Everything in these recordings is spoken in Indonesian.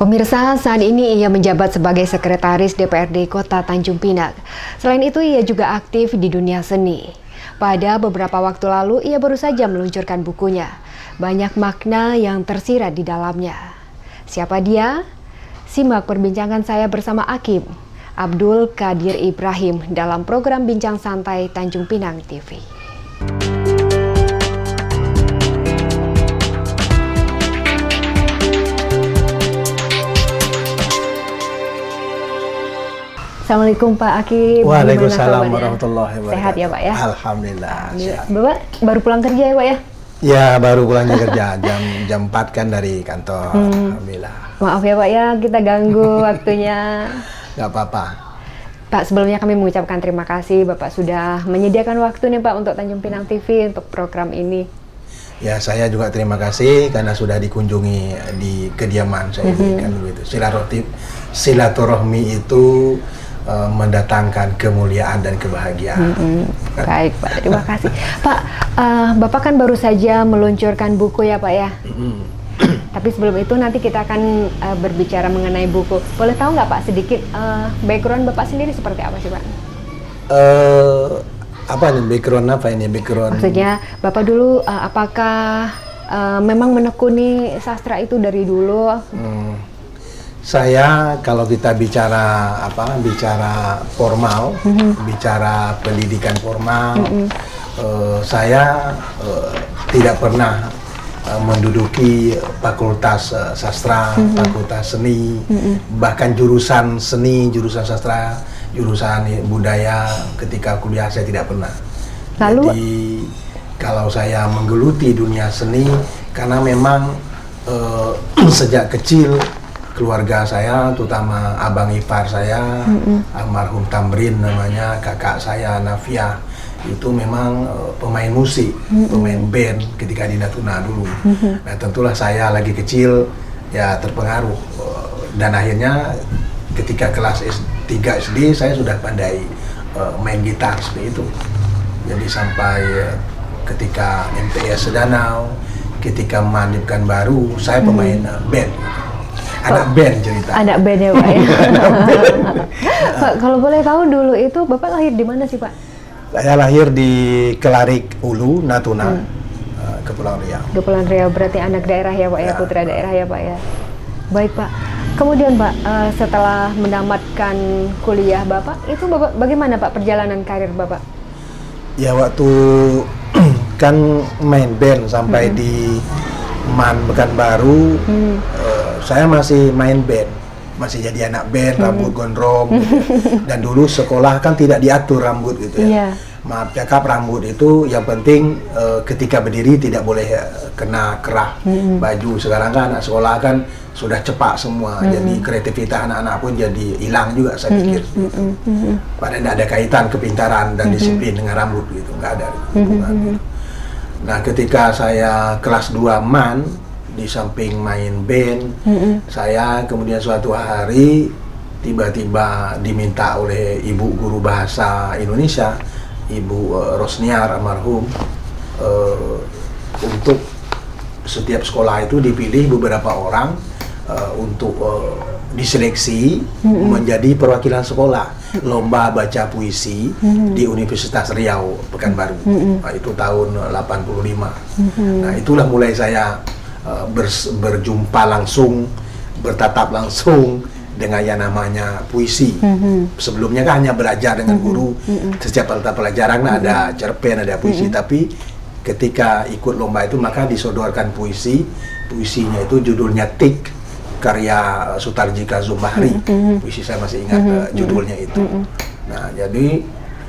Pemirsa, saat ini ia menjabat sebagai Sekretaris DPRD Kota Tanjung Pinang. Selain itu, ia juga aktif di dunia seni. Pada beberapa waktu lalu, ia baru saja meluncurkan bukunya. Banyak makna yang tersirat di dalamnya. Siapa dia? Simak perbincangan saya bersama Hakim Abdul Qadir Ibrahim dalam program Bincang Santai Tanjung Pinang TV. Assalamualaikum Pak Hakim. Waalaikumsalam warahmatullahi wabarakatuh. Sehat ya Pak ya? Alhamdulillah. Sehat. Bapak baru pulang kerja ya Pak ya? Ya baru pulang kerja jam 4 kan dari kantor. Alhamdulillah. Maaf ya Pak ya, kita ganggu waktunya. Gak apa-apa. Pak, sebelumnya kami mengucapkan terima kasih Bapak sudah menyediakan waktu nih Pak untuk Tanjung Pinang TV untuk program ini. Ya saya juga terima kasih karena sudah dikunjungi di kediaman saya ini kan begitu. Silaturahmi itu mendatangkan kemuliaan dan kebahagiaan. Baik Pak, terima kasih. Pak, Bapak kan baru saja meluncurkan buku ya Pak ya? Tapi sebelum itu nanti kita akan berbicara mengenai buku. Boleh tahu nggak Pak sedikit background Bapak sendiri seperti apa sih Pak? Apa nih background apa ini background? Maksudnya Bapak dulu apakah memang menekuni sastra itu dari dulu? Saya kalau kita bicara bicara formal, bicara pendidikan formal, saya tidak pernah menduduki fakultas sastra, fakultas seni, bahkan jurusan seni, jurusan sastra, jurusan budaya ketika kuliah saya tidak pernah. Lalu? Jadi kalau saya menggeluti dunia seni karena memang sejak kecil keluarga saya, terutama abang ipar saya, almarhum Tamrin namanya, kakak saya Nafia, itu memang pemain musik, pemain band ketika di Natuna dulu. Nah tentulah saya lagi kecil ya terpengaruh dan akhirnya ketika kelas 3 SD saya sudah pandai main gitar seperti itu. Jadi sampai ketika MTS Sedanau, ketika MAN Pekanbaru, saya pemain band. Anak band cerita. Anak band ya Pak ya. Pak, kalau boleh tahu dulu itu Bapak lahir di mana sih Pak? Saya lahir di Kelarik Ulu, Natuna, Kepulauan Riau. Kepulauan Riau, berarti anak daerah ya Pak ya, putra daerah ya Pak ya. Baik Pak. Kemudian Pak, setelah menamatkan kuliah Bapak, itu Bapak bagaimana Pak perjalanan karir Bapak? Ya waktu kan main band sampai di MAN Pekanbaru, saya masih main band, masih jadi anak band, rambut gondrong gitu. Dan dulu sekolah kan tidak diatur rambut gitu ya. Maaf cakap, rambut itu yang penting ketika berdiri tidak boleh kena kerah baju. Sekarang kan anak sekolah kan sudah cepat semua, jadi kreativitas anak-anak pun jadi hilang juga saya pikir. Padahal tidak ada kaitan kepintaran dan disiplin dengan rambut gitu, nggak ada hubungan. Nah ketika saya kelas 2 MAN, di samping main band, saya kemudian suatu hari tiba-tiba diminta oleh ibu guru bahasa Indonesia, Ibu Rosniar almarhum, untuk setiap sekolah itu dipilih beberapa orang untuk diseleksi menjadi perwakilan sekolah lomba baca puisi di Universitas Riau Pekanbaru. Nah, itu tahun 85. Nah itulah mulai saya berjumpa langsung, bertatap langsung dengan yang namanya puisi. Sebelumnya kan hanya belajar dengan guru, setiap pelajaran ada cerpen, ada puisi, tapi ketika ikut lomba itu maka disodorkan puisi. Puisinya itu judulnya Tik, karya Sutarji Kazum Bahri. Puisi saya masih ingat judulnya itu. Nah jadi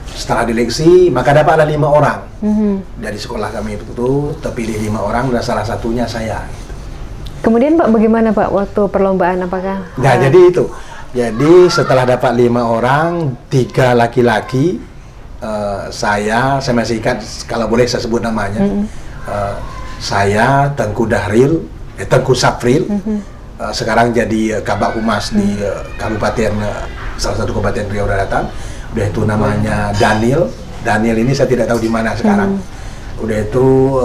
setelah diseleksi maka dapatlah 5 orang dari sekolah kami itu, terpilih 5 orang dan salah satunya saya. Kemudian Pak bagaimana Pak waktu perlombaan, apakah? Nah jadi itu, jadi setelah dapat 5 orang, 3 laki-laki, saya masih ingat kalau boleh saya sebut namanya, saya Tengku Safril, sekarang jadi Kabak Humas di kabupaten, salah satu kabupaten Riau Daratan. Udah itu namanya Daniel ini saya tidak tahu di mana sekarang. Udah itu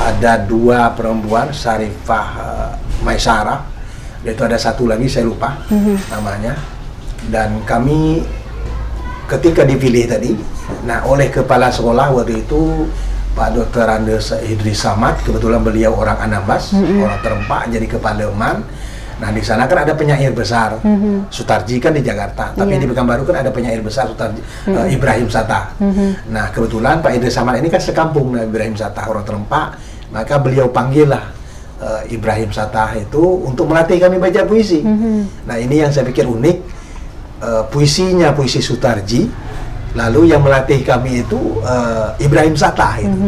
ada 2 perempuan, Sarifah Maisarah, Dan itu ada satu lagi saya lupa namanya. Dan kami ketika dipilih tadi, nah oleh kepala sekolah waktu itu Pak Dr. Andes Idris Samad, kebetulan beliau orang Anambas, orang Terempak, jadi kepala MAN. Nah di sana kan ada penyair besar, Sutarji kan di Jakarta, tapi di Pekanbaru kan ada penyair besar Sutarji, Ibrahim Satta. Nah kebetulan Pak Idris Samad ini kan sekampung dengan Ibrahim Satta, orang Terempak, maka beliau panggil lah Ibrahim Satta itu untuk melatih kami baca puisi. Nah ini yang saya pikir unik, puisinya puisi Sutarji, lalu yang melatih kami itu Ibrahim Satta itu.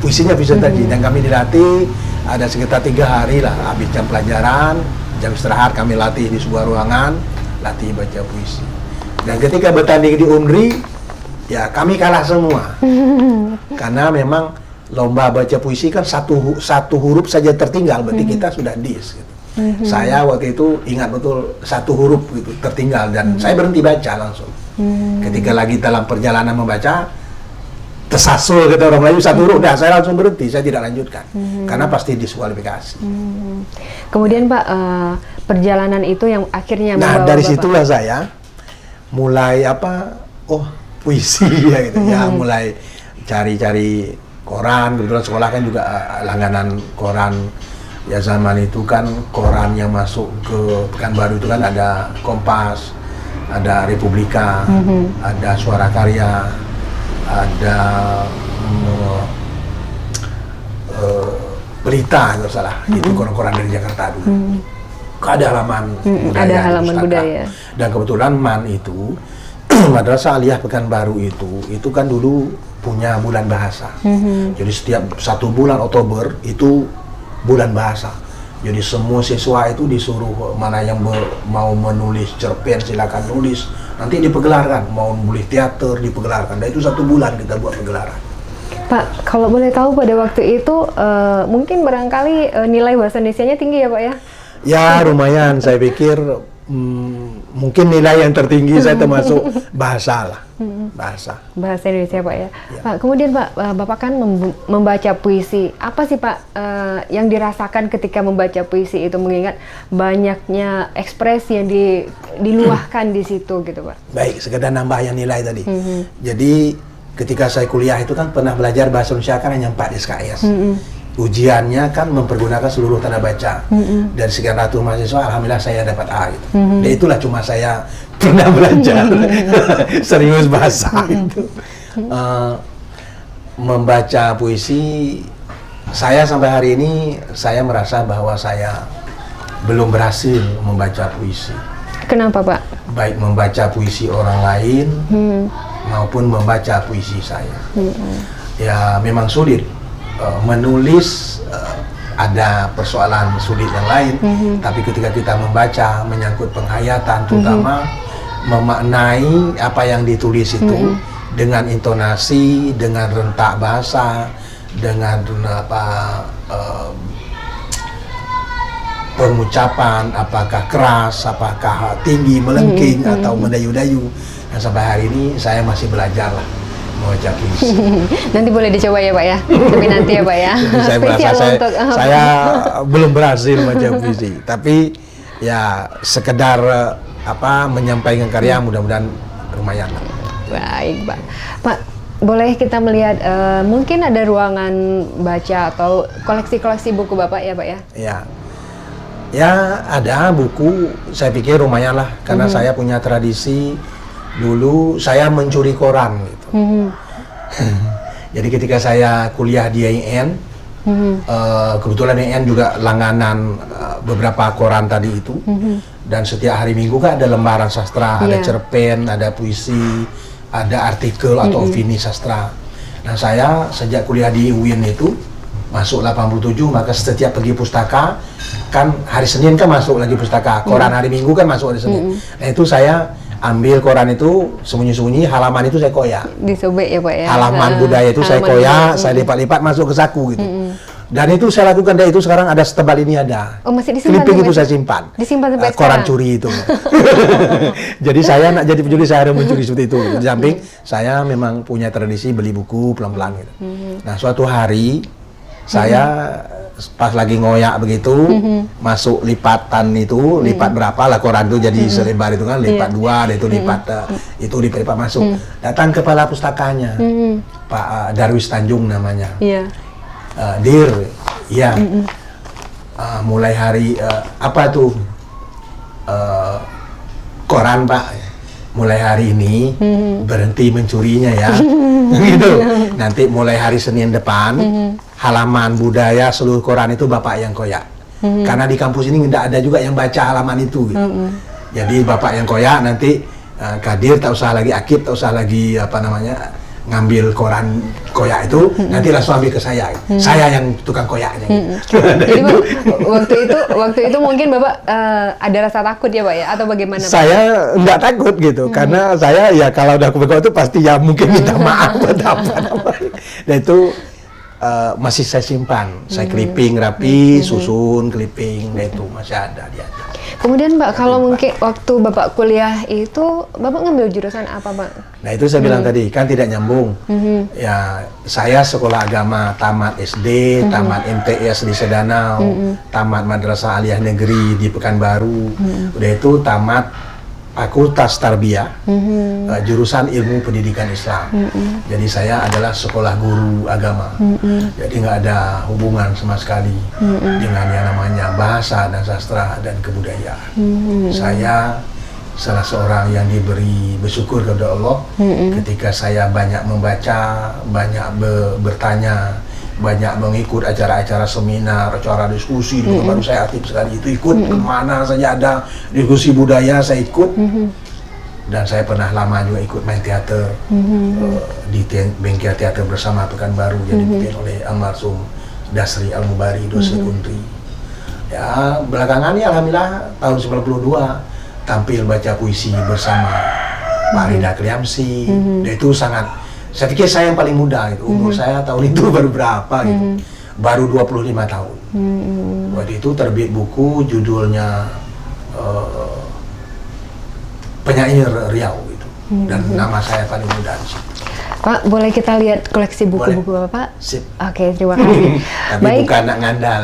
Puisinya puisi Sutarji, dan kami dilatih ada sekitar 3 hari lah, habis jam pelajaran, jam istirahat kami latih di sebuah ruangan, latih baca puisi. Dan ketika bertanding di UNRI, ya kami kalah semua. Karena memang lomba baca puisi kan satu huruf saja tertinggal, berarti kita sudah dis gitu. Saya waktu itu ingat betul satu huruf gitu tertinggal, dan saya berhenti baca langsung. Ketika lagi dalam perjalanan membaca, tersasul kata orang Melayu satu huruf, saya langsung berhenti, saya tidak lanjutkan karena pasti diskualifikasi. Kemudian Pak, perjalanan itu yang akhirnya membawa dari situlah saya mulai puisi ya gitu ya, mulai cari-cari koran. Kebetulan sekolah kan juga langganan koran ya, zaman itu kan koran yang masuk ke Pekanbaru itu kan ada Kompas, ada Republika, ada Suara Karya, ada Berita kalau salah, itu koran-koran dari Jakarta dulu. Ada halaman budaya, ada halaman budaya. Dan kebetulan MAN itu Madrasah Aliyah Pekanbaru itu kan dulu punya bulan bahasa. Jadi setiap 1 bulan Oktober itu bulan bahasa. Jadi semua siswa itu disuruh, mana yang mau menulis cerpen silakan nulis, nanti dipergelarkan, mau menulis teater dipergelarkan. Dan itu 1 bulan kita buat pergelaran. Pak, kalau boleh tahu pada waktu itu mungkin barangkali nilai bahasa Indonesianya tinggi ya Pak ya? Ya lumayan, saya pikir mungkin nilai yang tertinggi saya termasuk bahasa lah. Bahasa Indonesia Pak ya. Pak, kemudian Pak, Bapak kan membaca puisi. Apa sih Pak yang dirasakan ketika membaca puisi itu, mengingat banyaknya ekspresi yang diluahkan di situ gitu Pak? Baik, sekedar nambah yang nilai tadi. Jadi ketika saya kuliah itu kan pernah belajar bahasa Indonesia kan hanya 4 SKS. Ujiannya kan mempergunakan seluruh tanda baca. Dari sekian ratus mahasiswa, alhamdulillah saya dapat A gitu. Dan itulah cuma saya pernah belajar serius bahasa itu. Membaca puisi, saya sampai hari ini saya merasa bahwa saya belum berhasil membaca puisi. Kenapa Pak? Baik membaca puisi orang lain maupun membaca puisi saya. Ya memang sulit. Menulis ada persoalan sulit yang lain, tapi ketika kita membaca menyangkut penghayatan, terutama memaknai apa yang ditulis itu dengan intonasi, dengan rentak bahasa, dengan pengucapan, apakah keras, apakah tinggi, melengking atau mendayu-dayu. Dan sampai hari ini saya masih belajar lah membaca puisi. Nanti boleh dicoba ya Pak ya, tapi nanti ya Pak ya. Saya merasa saya belum berhasil membaca puisi, tapi ya sekedar menyampaikan karya, mudah-mudahan lumayan. Baik Pak. Pak, boleh kita melihat mungkin ada ruangan baca atau koleksi-koleksi buku Bapak ya Pak ya? Ya ada buku, saya pikir lumayan lah, karena saya punya tradisi. Dulu saya mencuri koran gitu. Jadi ketika saya kuliah di IAIN, kebetulan IAIN juga langganan beberapa koran tadi itu. Dan setiap hari Minggu kan ada lembaran sastra, ada cerpen, ada puisi, ada artikel atau opini sastra. Nah saya sejak kuliah di UIN itu masuk 87, maka setiap pergi pustaka kan hari Senin kan masuk lagi pustaka, koran hari Minggu kan masuk hari Senin. Nah itu saya ambil koran itu sembunyi-sembunyi, halaman itu saya koyak. Disobek ya Pak ya? Halaman budaya itu saya koyak, saya lipat-lipat masuk ke saku gitu. Dan itu saya lakukan, dan itu sekarang ada setebal ini ada. Oh masih disimpan? Clipping itu saya simpan. Disimpan sampai koran curi itu. Jadi saya nak jadi pencuri, saya harus mencuri seperti itu. Di samping saya memang punya tradisi beli buku pelan-pelan gitu. Nah suatu hari saya pas lagi ngoyak begitu, masuk lipatan itu, lipat berapa lah koran itu jadi selebar itu kan, lipat dua, itu lipat itu lipat masuk. Datang kepala pustakanya, Pak Darwis Tanjung namanya. Dir, iya. Mulai hari apa tuh koran Pak, mulai hari ini berhenti mencurinya ya, gitu. Nanti mulai hari Senin depan halaman budaya seluruh koran itu Bapak yang koyak. Karena di kampus ini tidak ada juga yang baca halaman itu. Gitu. Jadi Bapak yang koyak, nanti Kadir tak usah lagi, Akib tak usah lagi apa namanya ngambil koran koyak itu, nanti langsung ambil ke saya. Saya yang tukang koyaknya. Gitu. Jadi waktu itu mungkin Bapak ada rasa takut ya Pak ya, atau bagaimana Pak? Saya nggak takut gitu, karena saya ya kalau udah kebetulan itu pasti ya mungkin minta maaf atau apa namanya. Dan itu masih saya simpan, saya clipping rapi, susun clipping, dan itu masih ada dia. Kemudian Mbak, kalau mungkin waktu Bapak kuliah itu, Bapak ngambil jurusan apa Pak? Nah itu saya bilang tadi, kan tidak nyambung. Ya, saya sekolah agama, tamat SD, tamat MTS di Sedanau, tamat Madrasah Aliyah Negeri di Pekanbaru, udah itu tamat Fakultas Tarbiyah, jurusan Ilmu Pendidikan Islam. Jadi saya adalah sekolah guru agama. Jadi nggak ada hubungan sama sekali dengan yang namanya bahasa dan sastra dan kebudayaan. Saya salah seorang yang diberi bersyukur kepada Allah ketika saya banyak membaca, banyak bertanya, banyak mengikut acara-acara seminar, acara diskusi. Baru saya aktif sekali itu, ikut kemana saja ada diskusi budaya saya ikut. Dan saya pernah lama juga ikut main teater di bengkel teater bersama Pekanbaru yang dipimpin oleh almarhum Dasri Al-Mubari, dosen Untri. Ya belakangan ya alhamdulillah tahun 92 tampil baca puisi bersama Pak Rida Kliamsi. Dan itu sangat, saya pikir saya yang paling muda gitu. Umur saya tahun itu baru berapa gitu. Baru 25 tahun. Waktu itu terbit buku judulnya Penyair Riau gitu. Dan nama saya paling muda di situ. Pak, boleh kita lihat koleksi buku-buku Bapak? Sip. Oke, terima kasih. Tapi Baik. bukan anak ngandal.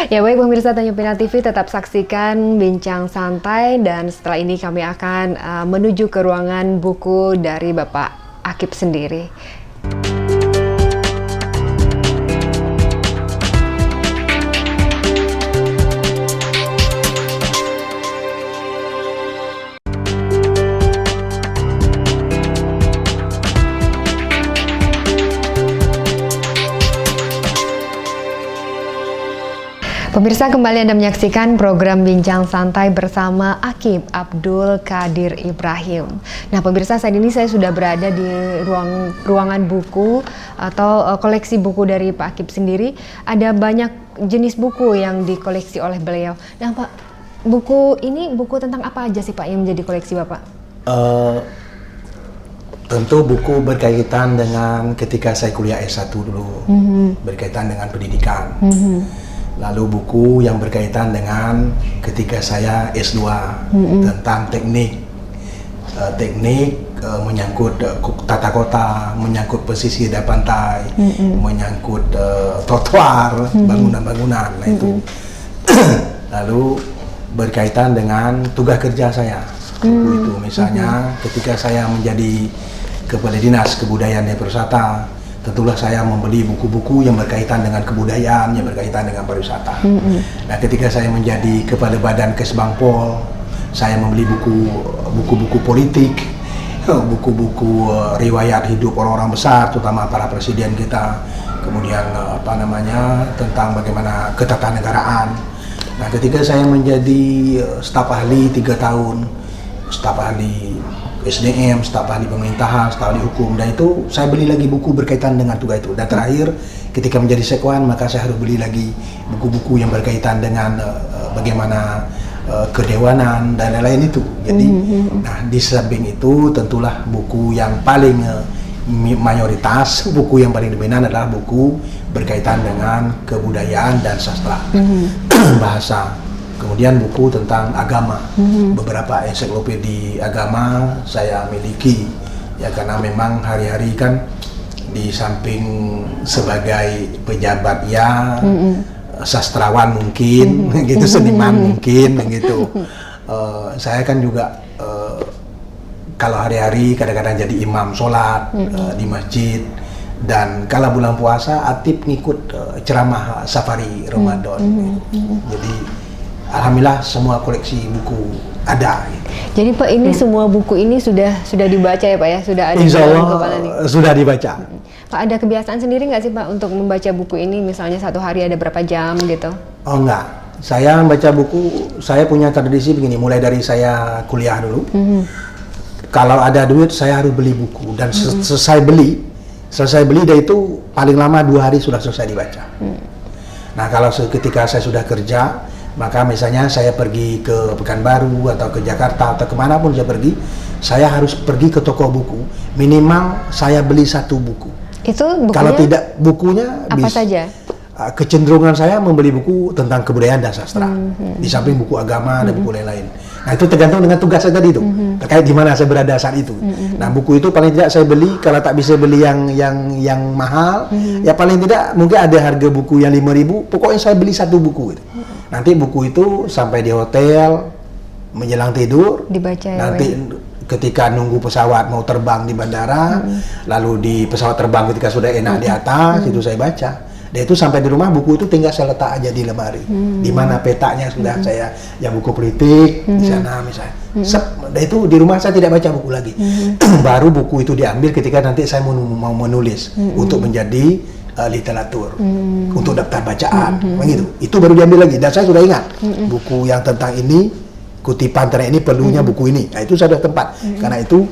Ya baik pemirsa Tanjung Pinang TV, tetap saksikan Bincang Santai, dan setelah ini kami akan menuju ke ruangan buku dari Bapak Akib sendiri. Pemirsa, kembali Anda menyaksikan program Bincang Santai bersama Akib Abdul Qadir Ibrahim. Nah pemirsa, saat ini saya sudah berada di ruangan buku atau koleksi buku dari Pak Akib sendiri. Ada banyak jenis buku yang dikoleksi oleh beliau. Nah Pak, buku ini buku tentang apa aja sih Pak yang menjadi koleksi Bapak? Tentu buku berkaitan dengan ketika saya kuliah S1 dulu, berkaitan dengan pendidikan. Lalu buku yang berkaitan dengan ketika saya S2 tentang teknik menyangkut tata kota, menyangkut pesisir dan pantai, menyangkut trotoar, bangunan-bangunan. Nah itu. Lalu berkaitan dengan tugas kerja saya. Buku itu misalnya ketika saya menjadi Kepala Dinas Kebudayaan dan Pariwisata, tentulah saya membeli buku-buku yang berkaitan dengan kebudayaan, yang berkaitan dengan pariwisata. Nah, ketika saya menjadi Kepala Badan Kesbangpol, saya membeli buku-buku politik, buku-buku riwayat hidup orang-orang besar, terutama para presiden kita. Kemudian tentang bagaimana ketatanegaraan. Nah, ketika saya menjadi staf ahli 3 tahun, staf ahli SDM, staf ahli pemerintahan, staf ahli hukum, dan itu saya beli lagi buku berkaitan dengan tugas itu. Dan terakhir ketika menjadi sekwan, maka saya harus beli lagi buku-buku yang berkaitan dengan bagaimana kedewanan dan lain-lain itu. Jadi, nah di samping itu tentulah buku yang paling mayoritas, buku yang paling dominan adalah buku berkaitan dengan kebudayaan dan sastra, bahasa. Kemudian buku tentang agama, beberapa ensiklopedi agama saya miliki, ya karena memang hari-hari kan di samping sebagai pejabat ya, sastrawan mungkin, gitu, seniman mungkin, gitu. Saya kan juga kalau hari-hari kadang-kadang jadi imam sholat di masjid, dan kalau bulan puasa aktif ngikut ceramah safari Ramadan. Jadi alhamdulillah semua koleksi buku ada. Jadi Pak, ini semua buku ini sudah dibaca ya Pak ya? Sudah ada Insya di dalam Allah kepala nih? sudah dibaca. Pak, ada kebiasaan sendiri nggak sih Pak untuk membaca buku ini? Misalnya satu hari ada berapa jam gitu? Oh enggak, saya membaca buku, saya punya tradisi begini, mulai dari saya kuliah dulu. Kalau ada duit saya harus beli buku, dan selesai beli dia itu paling lama 2 hari sudah selesai dibaca. Nah kalau ketika saya sudah kerja, maka misalnya saya pergi ke Pekanbaru atau ke Jakarta atau kemanapun saya pergi, saya harus pergi ke toko buku, minimal saya beli 1 buku. Itu bukunya? Kalau tidak bukunya apa saja? Kecenderungan saya membeli buku tentang kebudayaan dan sastra, di samping buku agama dan buku lain-lain. Nah itu tergantung dengan tugas saya tadi itu, terkait di mana saya berada saat itu. Nah buku itu paling tidak saya beli, kalau tak bisa beli yang mahal, ya paling tidak mungkin ada harga buku yang 5.000, pokoknya saya beli 1 buku gitu. Nanti buku itu sampai di hotel menjelang tidur, dibaca ya, nanti ketika nunggu pesawat mau terbang di bandara, lalu di pesawat terbang ketika sudah enak di atas, itu saya baca. Dan itu sampai di rumah buku itu tinggal saya letak aja di lemari, di mana petanya sudah saya, yang buku politik di sana misalnya. Dan itu di rumah saya tidak baca buku lagi. Baru buku itu diambil ketika nanti saya mau menulis untuk menjadi literatur, untuk daftar bacaan, begitu. Itu baru diambil lagi. Dan saya sudah ingat buku yang tentang ini, kutipan tentang ini perlunya buku ini. Nah itu saya sudah tempat. Karena itu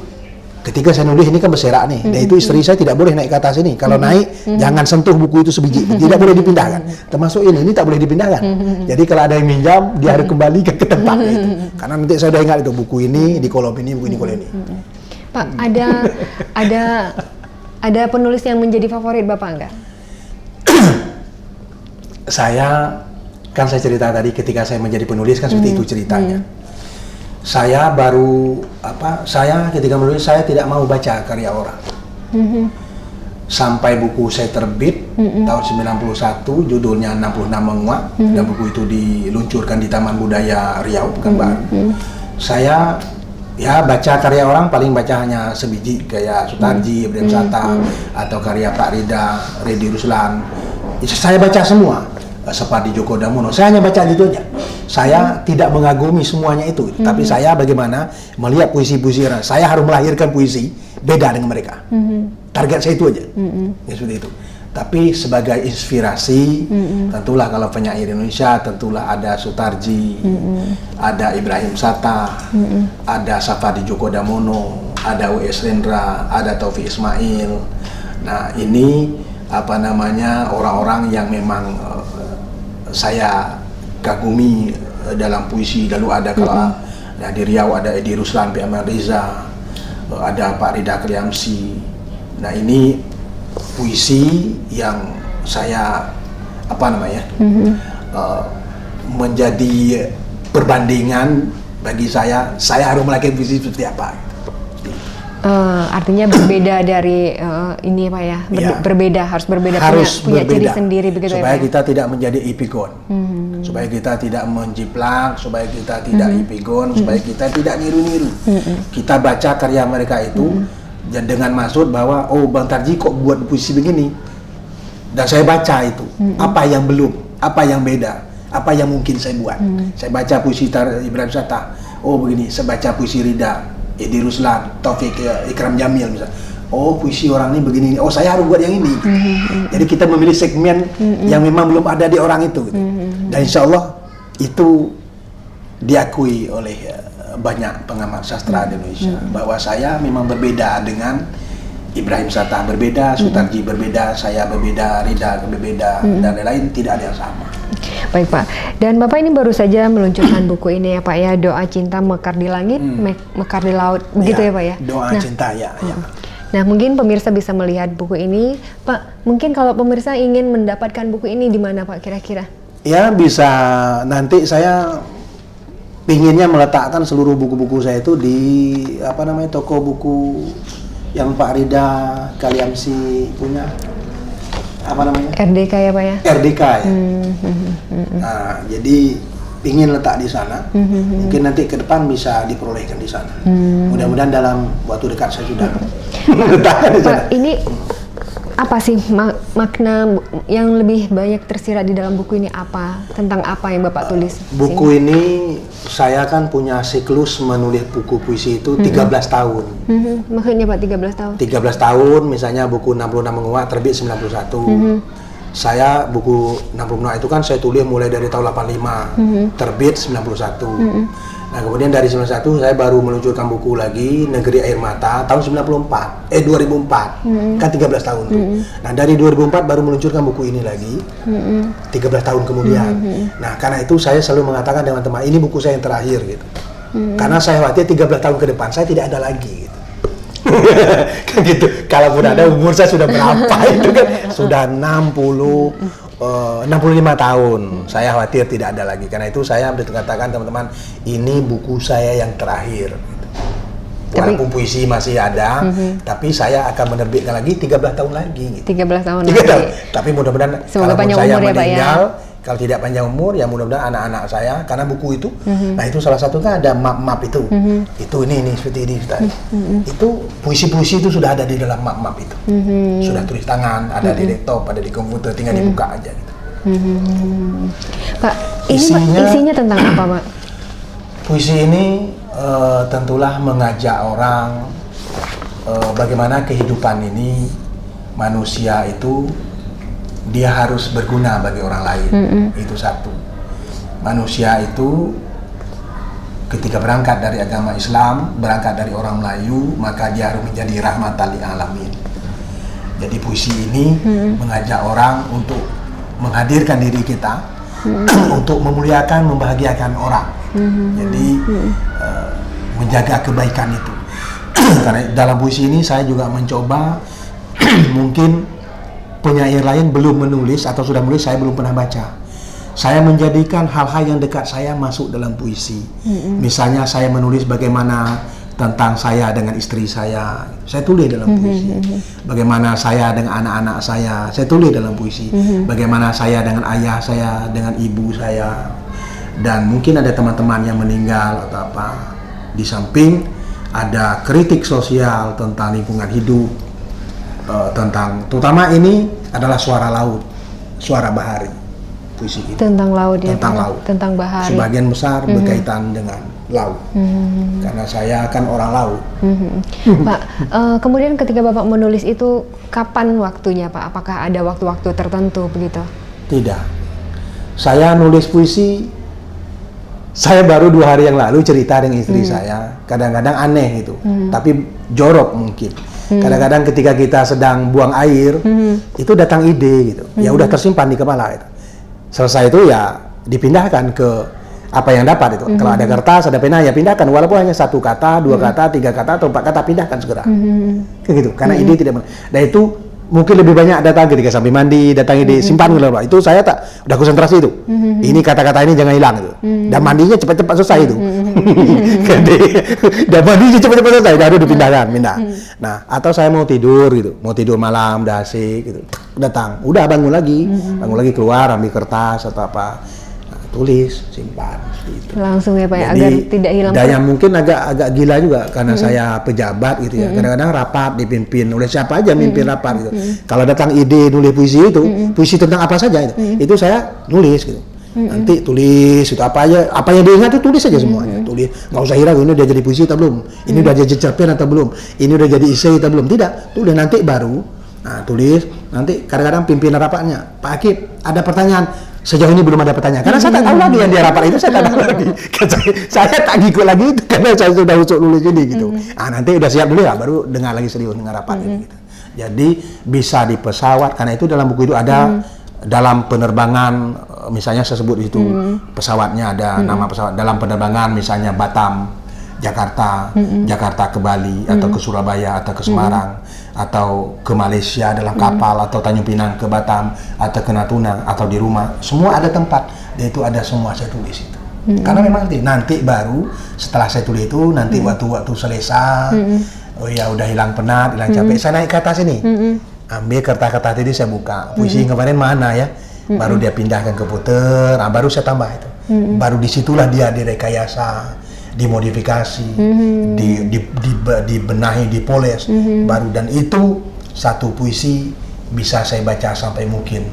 ketika saya nulis ini kan berserak nih, dan itu istri saya tidak boleh naik ke atas ini. Kalau naik, jangan sentuh buku itu sebiji, tidak boleh dipindahkan. Termasuk ini tak boleh dipindahkan. Jadi kalau ada yang minjam, dia harus kembali ke tempat itu. Karena nanti saya sudah ingat itu buku ini di kolom ini, buku ini kolom ini. Pak, ada penulis yang menjadi favorit Bapak enggak? Saya cerita tadi ketika saya menjadi penulis kan seperti itu ceritanya. Saya ketika menulis saya tidak mau baca karya orang. Sampai buku saya terbit tahun 91, judulnya 66 Menguak, dan buku itu diluncurkan di Taman Budaya Riau, Pekanbaru. Saya baca karya orang paling baca hanya sebiji, kayak Sutarji, Ibrahim Satta, atau karya Pak Rida, Redi Ruslan. Saya baca semua. Seperti Djoko Damono, saya hanya baca itu aja. Saya tidak mengagumi semuanya itu, tapi saya bagaimana melihat puisi-puisi orang. Saya harus melahirkan puisi beda dengan mereka. Target saya itu aja, ya seperti itu. Tapi sebagai inspirasi, tentulah kalau penyair Indonesia, tentulah ada Sutarji, ada Ibrahim Satta, ada Sapardi Djoko Damono, ada W.S. Rendra, ada Taufik Ismail. Nah ini orang-orang yang memang saya kagumi dalam puisi. Lalu ada kalau di Riau ada Edi Ruslan, P. Ahmad Riza, ada Pak Rida Kriamsi. Nah ini puisi yang saya menjadi perbandingan bagi saya harus melahirkan puisi seperti apa. Artinya berbeda dari ini Pak ya, berbeda, harus berbeda, punya ciri sendiri begitu supaya ya Pak? Kita tidak menjadi ipikon, supaya kita tidak menjiplak, supaya kita tidak ipikon, supaya kita tidak niru-niru. Kita baca karya mereka itu dan dengan maksud bahwa Bang Tarji kok buat puisi begini, dan saya baca itu apa yang belum, apa yang beda, apa yang mungkin saya buat. Saya baca puisi Ibrahim Satta, begini. Saya baca puisi Rida, Edi Ruslan, Taufik Ikram Jamil misalnya. Puisi orang ini begini. Saya harus buat yang ini. Jadi kita memilih segmen yang memang belum ada di orang itu. Dan insya Allah itu diakui oleh banyak pengamat sastra di Indonesia bahwa saya memang berbeda dengan Ibrahim Satta, berbeda, Sutarji berbeda, saya berbeda, Rida berbeda, dan lain-lain, tidak ada yang sama. Baik Pak, dan Bapak ini baru saja meluncurkan buku ini ya Pak ya, Doa Cinta Mekar di Langit, Mekar di Laut, begitu ya Pak ya? Doa cinta ya. Nah mungkin pemirsa bisa melihat buku ini, Pak. Mungkin kalau pemirsa ingin mendapatkan buku ini di mana Pak kira-kira? Ya bisa, nanti saya pinginnya meletakkan seluruh buku-buku saya itu di toko buku yang Pak Rida Kaliamsi punya, apa namanya? RDK ya Pak ya? RDK ya. Nah, jadi ingin letak di sana. Mungkin nanti ke depan bisa diperolehkan di sana. Mudah-mudahan dalam waktu dekat saya sudah letakkan di sana. Pak, ini apa sih makna yang lebih banyak tersirat di dalam buku ini apa? Tentang apa yang Bapak tulis? Buku ini saya kan punya siklus menulis buku puisi itu 13 tahun. Maksudnya Pak 13 tahun? 13 tahun, misalnya buku 66 Menguak terbit 91. Saya buku 66 itu kan saya tulis mulai dari tahun 85, terbit 91. Nah, kemudian dari 91 saya baru meluncurkan buku lagi Negeri Air Mata tahun 2004. Kan 13 tahun tuh. Nah, dari 2004 baru meluncurkan buku ini lagi. 13 tahun kemudian. Nah, karena itu saya selalu mengatakan dengan teman, ini buku saya yang terakhir gitu. Karena saya khawatir 13 tahun ke depan saya tidak ada lagi gitu. Kan gitu. Kalaupun ada, umur saya sudah berapa itu kan? Sudah 65 tahun. Saya khawatir tidak ada lagi. Karena itu saya katakan teman-teman, ini buku saya yang terakhir. Walaupun puisi masih ada, tapi saya akan menerbitkan lagi 13 tahun lagi. Gitu. 13 tahun 3 lagi. tahun. Tapi mudah-mudahan Semoga kalau panjang saya umur ya, Pak, meninggal, ya. kalau tidak panjang umur, ya mudah-mudahan anak-anak saya, karena buku itu, nah itu salah satunya ada map-map itu. Itu ini seperti ini. Itu puisi-puisi itu sudah ada di dalam map-map itu. Sudah tulis tangan, ada di laptop, ada di komputer, tinggal dibuka aja gitu. Pak, ini isinya tentang apa, Pak? Puisi ini tentulah mengajak orang bagaimana kehidupan ini, manusia itu dia harus berguna bagi orang lain. Itu satu. Manusia itu ketika berangkat dari agama Islam, berangkat dari orang Melayu, maka dia harus menjadi rahmatan lil alamin. Jadi puisi ini mengajak orang untuk menghadirkan diri kita untuk memuliakan, membahagiakan orang. Jadi menjaga kebaikan itu. Karena dalam puisi ini saya juga mencoba mungkin penyair lain belum menulis atau sudah menulis, saya belum pernah baca. Saya menjadikan hal-hal yang dekat saya masuk dalam puisi. Misalnya saya menulis bagaimana tentang saya dengan istri saya tulis dalam puisi. Bagaimana saya dengan anak-anak saya tulis dalam puisi. Bagaimana saya dengan ayah saya, dengan ibu saya, dan mungkin ada teman-teman yang meninggal atau apa. Di samping ada kritik sosial tentang lingkungan hidup, tentang, terutama ini adalah suara laut, suara bahari, puisi itu. Tentang laut ya, tentang Pak? laut. Tentang bahari. Sebagian besar berkaitan dengan laut. Karena saya kan orang laut. Pak, kemudian ketika Bapak menulis itu, kapan waktunya, Pak? Apakah ada waktu-waktu tertentu begitu? Tidak. Saya nulis puisi, saya baru 2 hari yang lalu cerita dengan istri saya. Kadang-kadang aneh itu, tapi jorok mungkin. Kadang-kadang ketika kita sedang buang air, itu datang ide gitu. Ya udah tersimpan di kepala itu. Selesai itu ya dipindahkan ke apa yang dapat itu. Kalau ada kertas, ada pena, ya pindahkan. Walaupun hanya 1 kata, 2 kata, 3 kata, atau 4 kata, pindahkan segera. Kayak gitu. Karena ide tidak. Dan itu mungkin lebih banyak datang ketika sampai mandi, datang ide, simpan gitu. Itu saya udah konsentrasi itu. Ini kata-kata ini jangan hilang itu. Dan mandinya cepat-cepat selesai itu. Dan mandinya cepat-cepat selesai, baru dipindahkan, pindah. Nah, atau saya mau tidur gitu, mau tidur malam, udah asik gitu. Datang, udah bangun lagi keluar, ambil kertas atau apa. Tulis, simpan gitu. Langsung ya Pak ya, Jadi, agar tidak hilang. Dan yang mungkin agak gila juga karena saya pejabat gitu ya. Kadang-kadang rapat dipimpin oleh siapa aja, mimpin rapat gitu. Kalau datang ide nulis puisi itu, puisi tentang apa saja itu saya nulis gitu. Nanti tulis itu apa yang diingat itu tulis aja semuanya. Tulis, nggak usah kira ini udah jadi puisi atau belum, ini udah jadi cerpen atau belum, ini udah jadi esai atau belum. Tidak, tulis nanti baru. Nah, tulis nanti kadang-kadang pimpinan rapatnya, Pak Akib ada pertanyaan. Sejauh ini belum ada pertanyaan, karena saya tak tahu lagi yang dia rapat itu, saya tak tahu lagi. Saya tak ngikut lagi itu karena saya sudah usuk nulis ini gitu. Nanti udah siap dulu ya, baru dengar lagi serius dengan rapat ini. Gitu. Jadi bisa di pesawat, karena itu dalam buku itu ada dalam penerbangan, misalnya saya sebut itu pesawatnya ada nama pesawat dalam penerbangan, misalnya Batam, Jakarta, Jakarta ke Bali atau ke Surabaya atau ke Semarang. Atau ke Malaysia dalam kapal, atau Tanjung Pinang ke Batam, atau ke Natuna, atau di rumah, semua ada tempat, dan itu ada semua saya tulis itu. Karena memang nanti baru setelah saya tulis itu, nanti waktu selesai, oh ya udah hilang penat, hilang capek, saya naik ke atas ini, ambil kertas-kertas tadi saya buka, puisi yang kemarin mana ya, baru dia pindahkan ke puter, baru saya tambah itu, baru disitulah dia direkayasa, dimodifikasi, dibenahi, dipoles, baru, dan itu satu puisi bisa saya baca sampai mungkin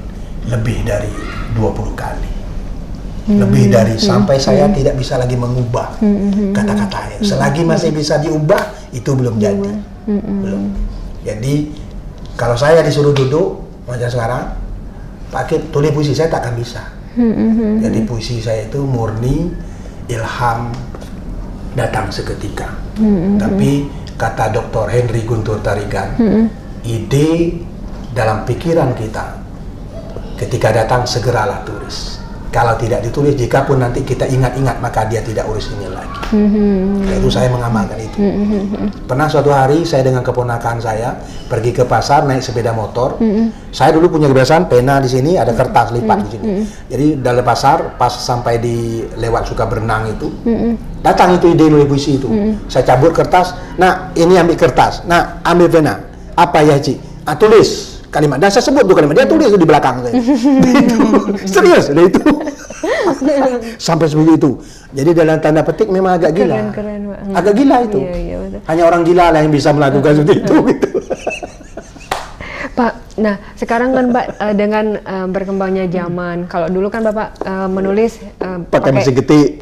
lebih dari 20 kali. Lebih dari, sampai saya tidak bisa lagi mengubah kata-katanya. Selagi masih bisa diubah, itu belum jadi. Belum. Jadi kalau saya disuruh duduk macam sekarang, pakai tulis puisi, saya tak akan bisa. Jadi puisi saya itu murni ilham datang seketika. Tapi kata Dr. Henry Guntur Tarigan, ide dalam pikiran kita ketika datang segeralah tulis. Kalau tidak ditulis, jika pun nanti kita ingat-ingat, maka dia tidak urus ini lagi. Itu saya mengamalkan itu. Pernah suatu hari saya dengan keponakan saya pergi ke pasar naik sepeda motor. Saya dulu punya kebiasaan pena di sini, ada kertas lipat di sini. Jadi dari pasar pas sampai di lewat suka berenang itu, datang itu ide nulis puisi itu. Saya cabut kertas. Nah, ini ambil kertas. Nah, ambil pena. Apa ya, Ci? Tulis kalimat, dan saya sebut tuh kalimat, dia tulis itu di belakang saya. Serius, udah itu. Sampai seperti itu. Jadi dalam tanda petik memang agak gila. Keren, agak gila itu. Iya, betul. Hanya orang gila lah yang bisa melakukan seperti itu. Gitu. Pak, nah sekarang kan Pak dengan berkembangnya zaman, kalau dulu kan Bapak menulis pakai mesin ketik,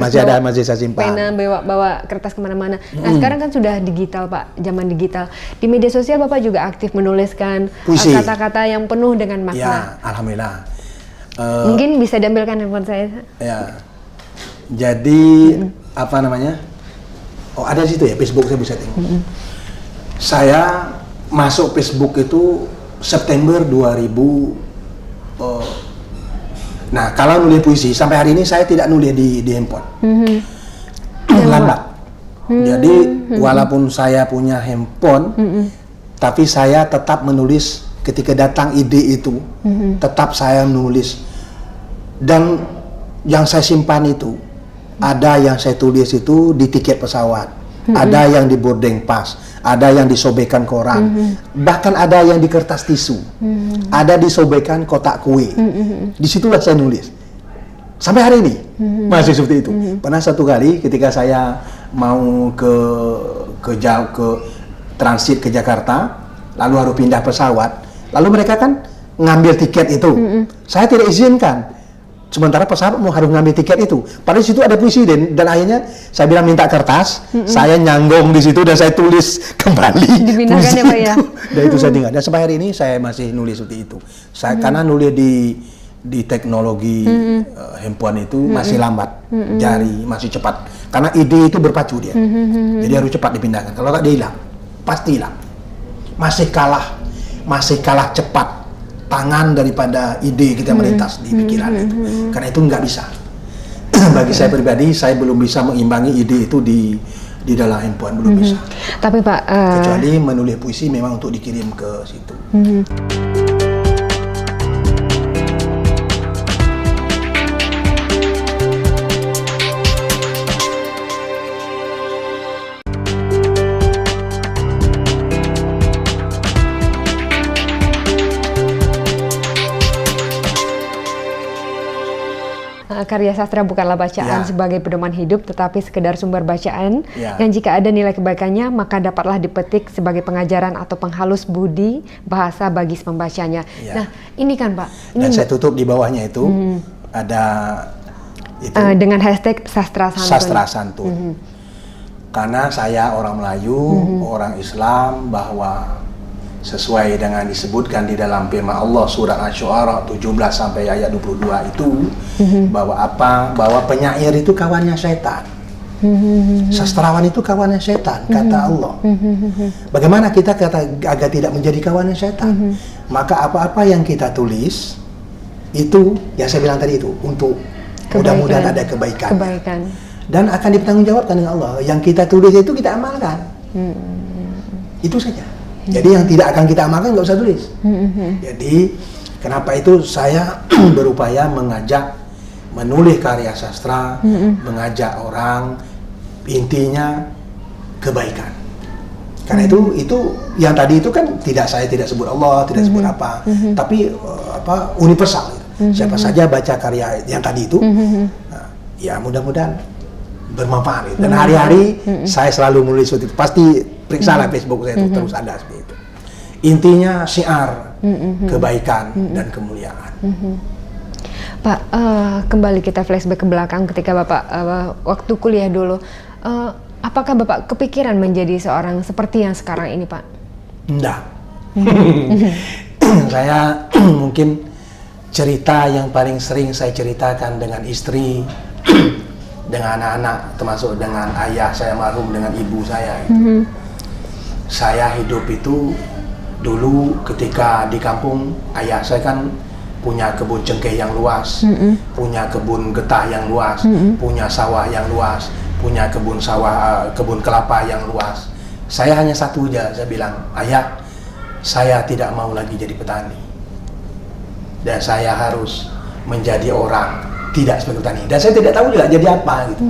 masih ada, masih saya simpan. Pena bawa kertas kemana-mana. Nah sekarang kan sudah digital Pak, zaman digital. Di media sosial Bapak juga aktif menuliskan kata-kata yang penuh dengan makna. Ya, alhamdulillah. Mungkin bisa diambilkan handphone saya. Ya, jadi apa namanya? Oh ada di situ ya, Facebook saya bisa tengok. Saya masuk Facebook itu September 2000. Nah, kalau nulis puisi sampai hari ini saya tidak nulis di handphone. Lambat. Jadi walaupun saya punya handphone, tapi saya tetap menulis ketika datang ide itu. Tetap saya menulis. Dan yang saya simpan itu ada yang saya tulis itu di tiket pesawat, ada yang di boarding pass, ada yang disobekkan koran, bahkan ada yang di kertas tisu, ada disobekkan kotak kue. Disitulah saya nulis. Sampai hari ini masih seperti itu. Pernah satu kali ketika saya mau ke transit ke Jakarta, lalu harus pindah pesawat, lalu mereka kan ngambil tiket itu. Saya tidak izinkan. Sementara pesawat mau harus ngambil tiket itu. Padahal di situ ada puisi dan akhirnya saya bilang minta kertas, saya nyanggong di situ dan saya tulis kembali. Dipindahkan ya Pak ya. Dan itu saya tinggal. Dan sampai hari ini saya masih nulis seperti itu. Saya karena nulis di teknologi handphone itu masih lambat, jari masih cepat. Karena ide itu berpacu dia. Jadi harus cepat dipindahkan. Kalau tak dia hilang, pasti hilang. Masih kalah cepat tangan daripada ide kita melintas di pikiran itu. Karena itu nggak bisa. Bagi saya pribadi, saya belum bisa mengimbangi ide itu di dalam handphone, belum bisa. Tapi Pak, kecuali menulis puisi memang untuk dikirim ke situ. karya sastra bukanlah bacaan sebagai pedoman hidup, tetapi sekedar sumber bacaan yang jika ada nilai kebaikannya maka dapatlah dipetik sebagai pengajaran atau penghalus budi bahasa bagi pembacanya. Nah, ini kan Pak. Dan saya tutup di bawahnya itu ada itu dengan hashtag sastra santun. Sastra santun. Karena saya orang Melayu, orang Islam, bahwa sesuai dengan disebutkan di dalam firman Allah surat Asy-Syu'ara 17 sampai ayat 22 itu bahwa bahwa penyair itu kawannya setan. Sastrawan itu kawannya setan, kata Allah. Bagaimana kita agar tidak menjadi kawannya setan? Maka apa-apa yang kita tulis itu yang saya bilang tadi itu untuk mudah-mudahan ada kebaikan. Dan akan dipertanggungjawabkan dengan Allah. Yang kita tulis itu kita amalkan. Itu saja. Jadi yang tidak akan kita amalkan nggak usah tulis. Jadi kenapa itu saya berupaya menulis karya sastra, mengajak orang, intinya kebaikan. Karena itu yang tadi itu kan saya tidak sebut Allah, tidak sebut apa, tapi universal. Siapa saja baca karya yang tadi itu, nah, ya mudah-mudahan bermanfaat. Dan hari-hari saya selalu menulis itu. Pasti periksa lah Facebook saya itu terus ada seperti itu. Intinya syiar kebaikan dan kemuliaan. Pak, kembali kita flashback ke belakang ketika Bapak waktu kuliah dulu. Apakah Bapak kepikiran menjadi seorang seperti yang sekarang ini, Pak? Enggak. Saya mungkin cerita yang paling sering saya ceritakan dengan istri, dengan anak-anak, termasuk dengan ayah saya marhum, dengan ibu saya. Saya hidup itu dulu ketika di kampung, ayah saya kan punya kebun cengkeh yang luas, punya kebun getah yang luas, punya sawah yang luas, punya kebun kelapa yang luas. Saya hanya satu aja, saya bilang, ayah, saya tidak mau lagi jadi petani. Dan saya harus menjadi orang, tidak sebagai petani. Dan saya tidak tahu juga jadi apa gitu.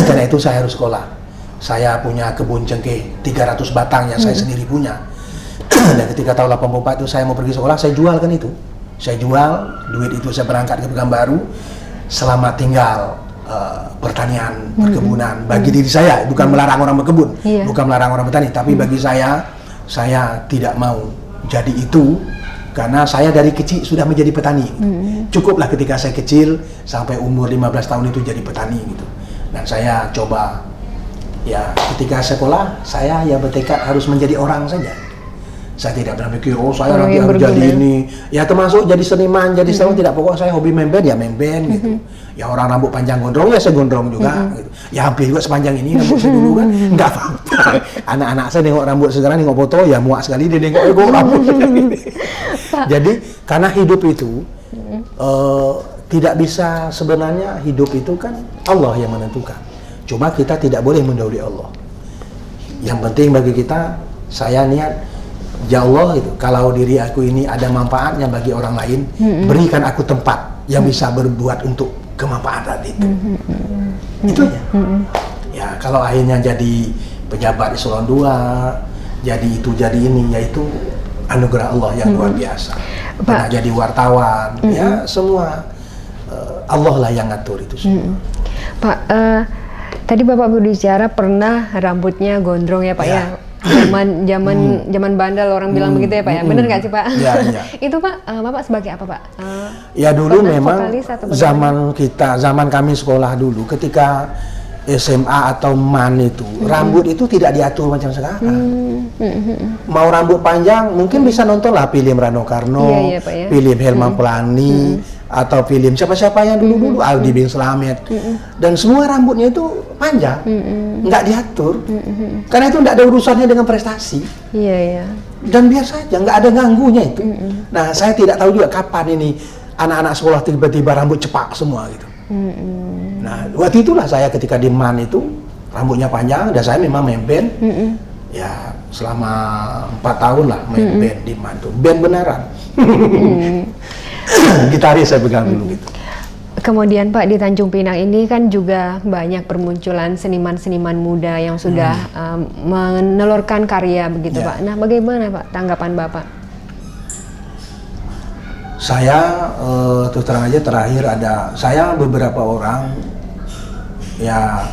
Karena itu saya harus sekolah. Saya punya kebun cengkeh 300 batang yang saya sendiri punya. Dan ketika tahun 84 itu saya mau pergi sekolah, saya jual kan itu. Saya jual, duit itu saya berangkat ke Pekanbaru, selama tinggal pertanian, perkebunan bagi diri saya, bukan melarang orang berkebun, bukan melarang orang bertani, tapi bagi saya tidak mau jadi itu karena saya dari kecil sudah menjadi petani. Cukuplah ketika saya kecil sampai umur 15 tahun itu jadi petani gitu. Dan saya coba ya ketika sekolah saya ya bertekad harus menjadi orang saja. Saya tidak pernah mikir, saya nanti harus jadi ini. Ya termasuk jadi seniman, jadi seniman tidak, pokok saya hobi main band, ya main band gitu. Ya orang rambut panjang gondrong, ya saya gondrong juga gitu. Ya hampir juga sepanjang ini rambut saya dulu kan, nggak apa-apa. Anak-anak saya nengok rambut sekarang, nengok foto, ya muak sekali dia nengok rambut. Jadi karena hidup itu tidak bisa, sebenarnya hidup itu kan Allah yang menentukan. Cuma kita tidak boleh mendahului Allah. Yang penting bagi kita, saya niat, ya Allah itu, kalau diri aku ini ada manfaatnya bagi orang lain, berikan aku tempat yang bisa berbuat untuk kemanfaatan itu. Itu aja. Ya kalau akhirnya jadi pejabat eselon 2, jadi itu jadi ini, yaitu anugerah Allah yang luar biasa. Pernah jadi wartawan, ya semua Allah lah yang ngatur itu semua. Pak, tadi Bapak berbicara pernah rambutnya gondrong ya Pak ya? Zaman bandel orang bilang begitu ya Pak ya, benar nggak sih Pak? Ya, ya. Itu Pak, Bapak sebagai apa Pak? Ya dulu memang zaman kami sekolah dulu ketika SMA atau MAN itu rambut itu tidak diatur macam sekarang. Mau rambut panjang mungkin bisa nonton lah film Rano Karno, film Herman Polani, atau film siapa-siapa yang dulu-dulu, Aldi Bin Slamet, dan semua rambutnya itu panjang, nggak diatur, karena itu nggak ada urusannya dengan prestasi. Dan biar saja, nggak ada ganggunya itu. Nah, saya tidak tahu juga kapan ini anak-anak sekolah tiba-tiba rambut cepak semua gitu. Nah, waktu itulah saya ketika di MAN itu rambutnya panjang, dan saya memang main band. Ya selama 4 tahun lah main band di MAN tuh, band beneran. Gitaris saya pegang dulu gitu. Kemudian Pak, di Tanjung Pinang ini kan juga banyak bermunculan seniman-seniman muda yang sudah menelurkan karya begitu Pak. Nah, bagaimana Pak tanggapan Bapak? Saya terus terang aja terakhir saya beberapa orang ya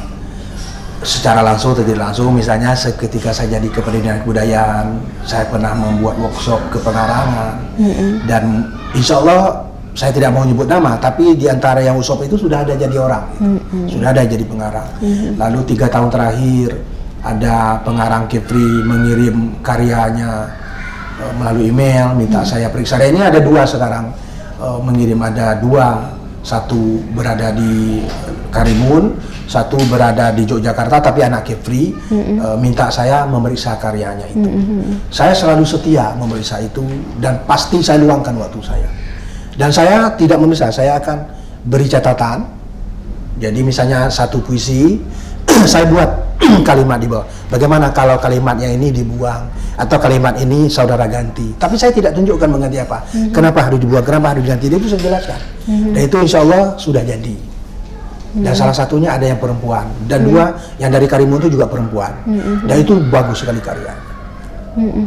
secara langsung atau tidak langsung, misalnya ketika saya jadi Kependidikan Kebudayaan, saya pernah membuat workshop kepengarangan, dan insya Allah saya tidak mau nyebut nama, tapi di antara yang workshop itu sudah ada jadi orang, sudah ada jadi pengarang. Lalu 3 tahun terakhir ada pengarang Kepri mengirim karyanya melalui email, minta saya periksa. Dan ini ada 2 sekarang mengirim, ada 2, satu berada di Karimun, satu berada di Yogyakarta, tapi anak Kepri, minta saya memeriksa karyanya itu. Saya selalu setia memeriksa itu, dan pasti saya luangkan waktu saya. Dan saya tidak memisah, saya akan beri catatan. Jadi misalnya satu puisi, saya buat kalimat di bawah. Bagaimana kalau kalimatnya ini dibuang, atau kalimat ini saudara ganti. Tapi saya tidak tunjukkan mengganti apa. Kenapa harus dibuang, kenapa harus diganti, itu saya jelaskan. Dan itu insya Allah sudah jadi. Dan salah satunya ada yang perempuan, dan dua yang dari Karimun itu juga perempuan. Dan itu bagus sekali karyanya.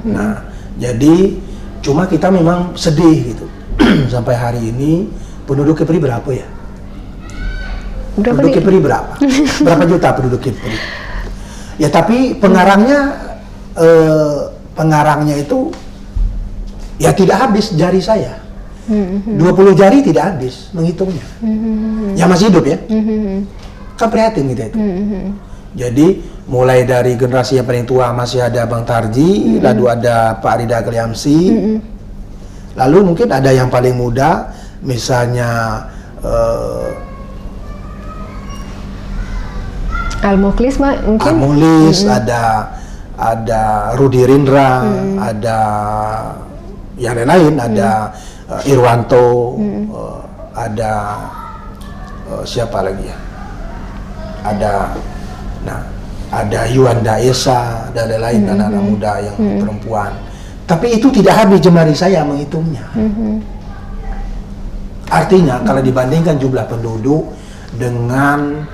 Nah, jadi cuma kita memang sedih gitu. Sampai hari ini penduduk Kepri berapa ya? Penduduk Kepri berapa? Berapa juta penduduk Kepri? Ya tapi pengarangnya itu ya tidak habis jari saya. 20 jari tidak habis menghitungnya. Ya masih hidup ya. Kan prihatin gitu itu. Jadi mulai dari generasi yang paling tua masih ada Bang Tarji, lalu ada Pak Rida Kliamsi, lalu mungkin ada yang paling muda, misalnya Al-Mukhlis mungkin. Al-Mukhlis, ada Rudi Rindra, ada yang lain-lain, ada Irwanto, ada siapa lagi ya? Ada Yuanda Esa dan lain-lain, anak-anak muda yang perempuan. Tapi itu tidak habis jemari saya menghitungnya. Artinya kalau dibandingkan jumlah penduduk dengan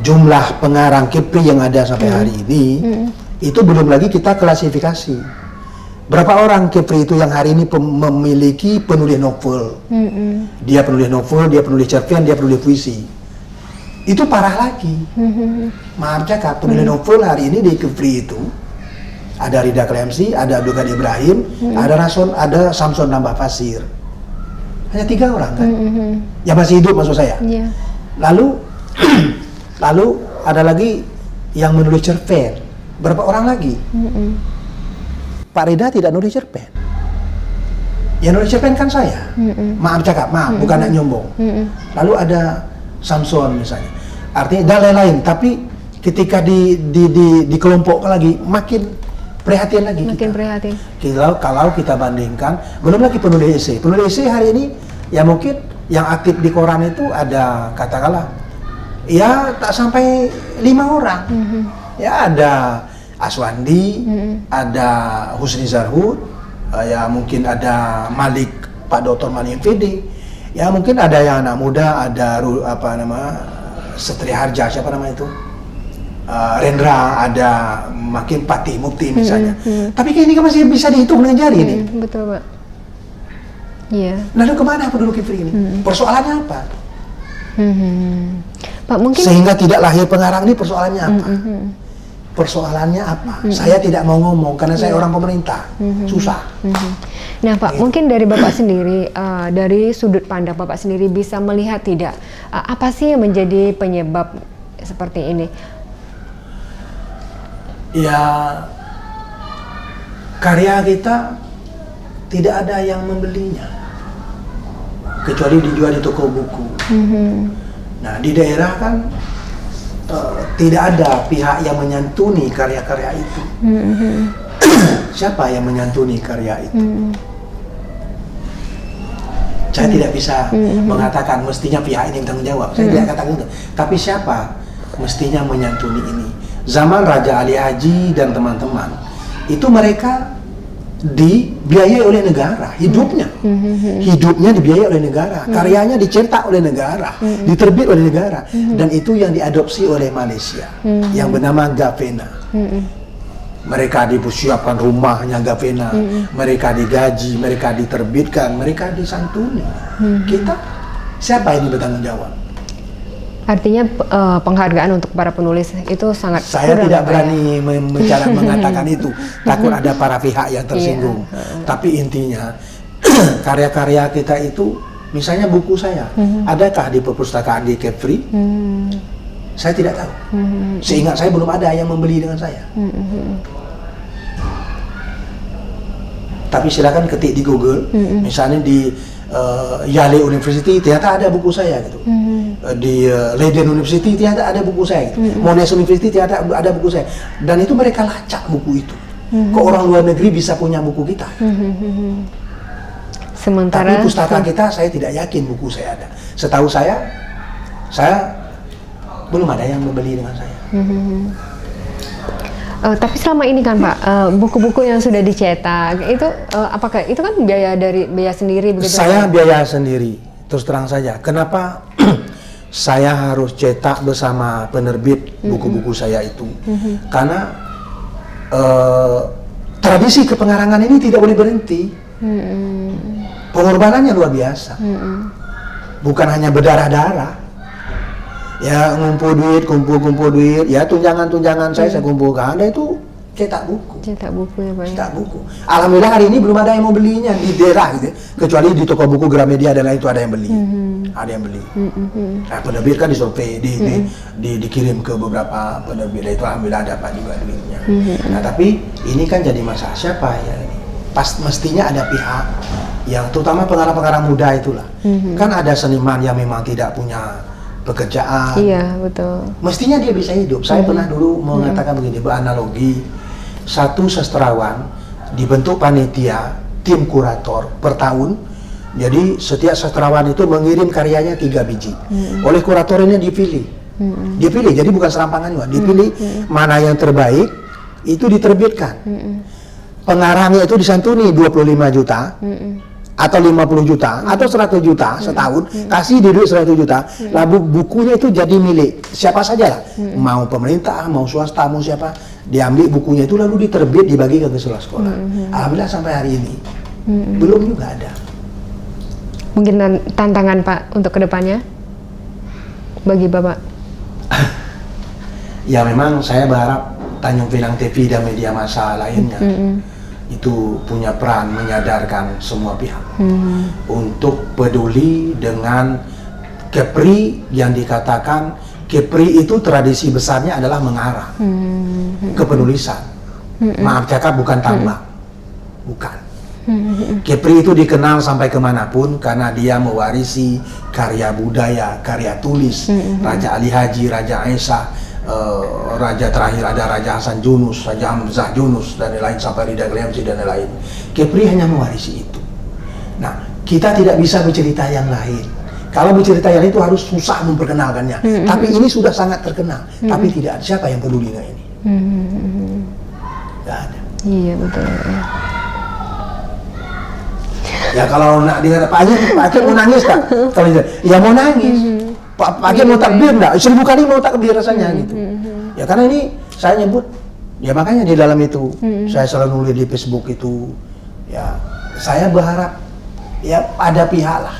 jumlah pengarang Kepri yang ada sampai hari ini, itu belum lagi kita klasifikasi. Berapa orang Kepri itu yang hari ini memiliki penulis novel? Dia penulis novel, dia penulis cerpen, dia penulis puisi. Itu parah lagi. Maaf cakap, penulis novel hari ini di Kepri itu ada Rida Kliamsi, ada Abdul Ghani Ibrahim, ada Samson Nambah Pasir. Hanya 3 orang kan? Yang masih hidup maksud saya. Yeah. Lalu ada lagi yang menulis cerpen. Berapa orang lagi? Pak Rida tidak nulis cerpen. Yang nulis cerpen kan saya. Maaf cakap, bukan nak nyombong. Lalu ada Samson misalnya. Artinya dan lain-lain. Tapi ketika dikelompokkan lagi, makin prihatin lagi. Makin prihatin. Kalau kita bandingkan, belum lagi penulis esai. Penulis esai hari ini, ya mungkin yang aktif di koran itu ada, katakanlah, ya tak sampai 5 orang. Ya ada Aswandi, ada Husni Zarhud, ya mungkin ada Malik, Pak Dr. Malik MVD, ya mungkin ada yang anak muda, ada Setri Harja, siapa nama itu? Rendra, ada makin Patih Mukti misalnya. Tapi ini kan masih bisa dihitung dengan jari nih. Betul, Pak. Iya. Lalu kemana penduduk Kepri ini? Persoalannya apa? Pak, mungkin sehingga tidak lahir pengarang ini, persoalannya apa? Persoalannya apa? Saya tidak mau ngomong karena saya orang pemerintah. Susah. Nah, Pak, mungkin dari Bapak sendiri, dari sudut pandang Bapak sendiri bisa melihat tidak apa sih yang menjadi penyebab seperti ini? Ya, karya kita tidak ada yang membelinya, kecuali dijual di toko buku. Nah, di daerah kan tidak ada pihak yang menyantuni karya-karya itu. Siapa yang menyantuni karya itu? Saya tidak bisa mengatakan mestinya pihak ini bertanggung jawab. Saya tidak katakan itu. Tapi siapa mestinya menyantuni ini? Zaman Raja Ali Haji dan teman-teman itu mereka dibiayai oleh negara, hidupnya dibiayai oleh negara, karyanya dicetak oleh negara, diterbit oleh negara, dan itu yang diadopsi oleh Malaysia yang bernama Gavena. Mereka dipersiapkan rumahnya Gavena, mereka digaji, mereka diterbitkan, mereka disantuni. Kita siapa ini bertanggung jawab? Artinya penghargaan untuk para penulis itu sangat saya tidak berani mengatakan itu, takut ada para pihak yang tersinggung. Tapi intinya karya-karya kita itu, misalnya buku saya, adakah di perpustakaan di Kepri? Saya tidak tahu. Seingat saya belum ada yang membeli dengan saya. Tapi silakan ketik di Google, misalnya di Yale University ternyata ada buku saya gitu. Di Leiden University ternyata ada buku saya gitu. Monash University ternyata ada buku saya. Dan itu mereka lacak buku itu. Ke orang luar negeri bisa punya buku kita. Sementara tapi pustaka kita saya tidak yakin buku saya ada. Setahu saya belum ada yang membeli dengan saya. Tapi selama ini kan Pak, buku-buku yang sudah dicetak itu apakah itu kan biaya sendiri begitu? Saya biaya sendiri, terus terang saja. Kenapa saya harus cetak bersama penerbit buku-buku saya itu. Karena tradisi kepengarangan ini tidak boleh berhenti. Pengorbanannya luar biasa. Bukan hanya berdarah-darah. Ya kumpul duit, ya tunjangan saya kumpulkan. Ada itu cetak buku. Cetak buku ya Pak. Cetak buku. Alhamdulillah hari ini belum ada yang mau belinya di daerah gitu. Kecuali di toko buku Gramedia dan lain itu ada yang beli. Ada yang beli. Nah, penerbit kan disurvei, dikirim ke beberapa penerbit. Itu alhamdulillah dapat juga duitnya. Nah, tapi ini kan jadi masalah siapa ya ini? Mestinya ada pihak yang terutama pengarang-pengarang muda itulah. Kan ada seniman yang memang tidak punya pekerjaan. Iya, betul. Mestinya dia bisa hidup. Saya pernah dulu mengatakan begini, beranalogi, satu sastrawan dibentuk panitia, tim kurator per tahun. Jadi setiap sastrawan itu mengirim karyanya 3 biji. Oleh kurator ini dipilih. Dipilih, jadi bukan serampangan juga. Dipilih mana yang terbaik, itu diterbitkan. Pengarangnya itu disantuni 25 juta. Atau 50 juta, atau 100 juta setahun, kasih di duit 100 juta, lalu bukunya itu jadi milik siapa saja lah, mau pemerintah, mau swasta, mau siapa, diambil bukunya itu lalu diterbit, dibagikan ke sekolah-sekolah. Alhamdulillah sampai hari ini, belum juga ada. Mungkin tantangan Pak untuk kedepannya bagi Bapak? Ya memang saya berharap Tanjung Pinang TV dan media massa lainnya itu punya peran menyadarkan semua pihak untuk peduli dengan Kepri yang dikatakan Kepri itu tradisi besarnya adalah mengarang, kepenulisan. Maaf cakap bukan tambang, bukan. Kepri itu dikenal sampai kemanapun karena dia mewarisi karya budaya, karya tulis Raja Ali Haji, Raja Aisyah. Raja terakhir ada Raja Hasan Yunus, Raja Hamzah Yunus dan lain-lain sampai Ridha Glemsi dan lain-lain. Kepri hanya mewarisi itu. Nah, kita tidak bisa bercerita yang lain. Kalau bercerita yang itu harus susah memperkenalkannya. Tapi ini sudah sangat terkenal. Tapi tidak ada siapa yang peduli dengan ini. Tidak ada. Iya betul. Ya kalau nak dia Pak Aceh mau nangis tak? Kalau dia, ya mau nangis. Pak Aceh mau takbir enggak? 1000 kali mau takbir rasanya gitu. Ya karena ini saya nyebut, ya makanya di dalam itu saya selalu nulis di Facebook itu, ya saya berharap ya ada pihak lah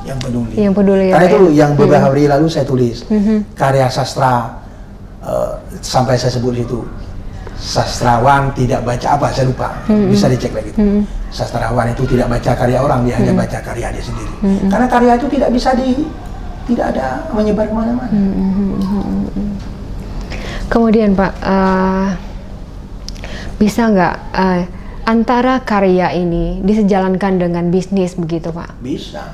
yang peduli. Yang peduli. Karena itu yang beberapa hari lalu saya tulis karya sastra sampai saya sebut itu sastrawan tidak baca apa saya lupa, bisa dicek lagi. Sastrawan itu tidak baca karya orang, dia hanya baca karya dia sendiri. Karena karya itu tidak bisa tidak ada menyebar kemana-mana. Kemudian Pak, bisa nggak antara karya ini disejalankan dengan bisnis begitu Pak? Bisa.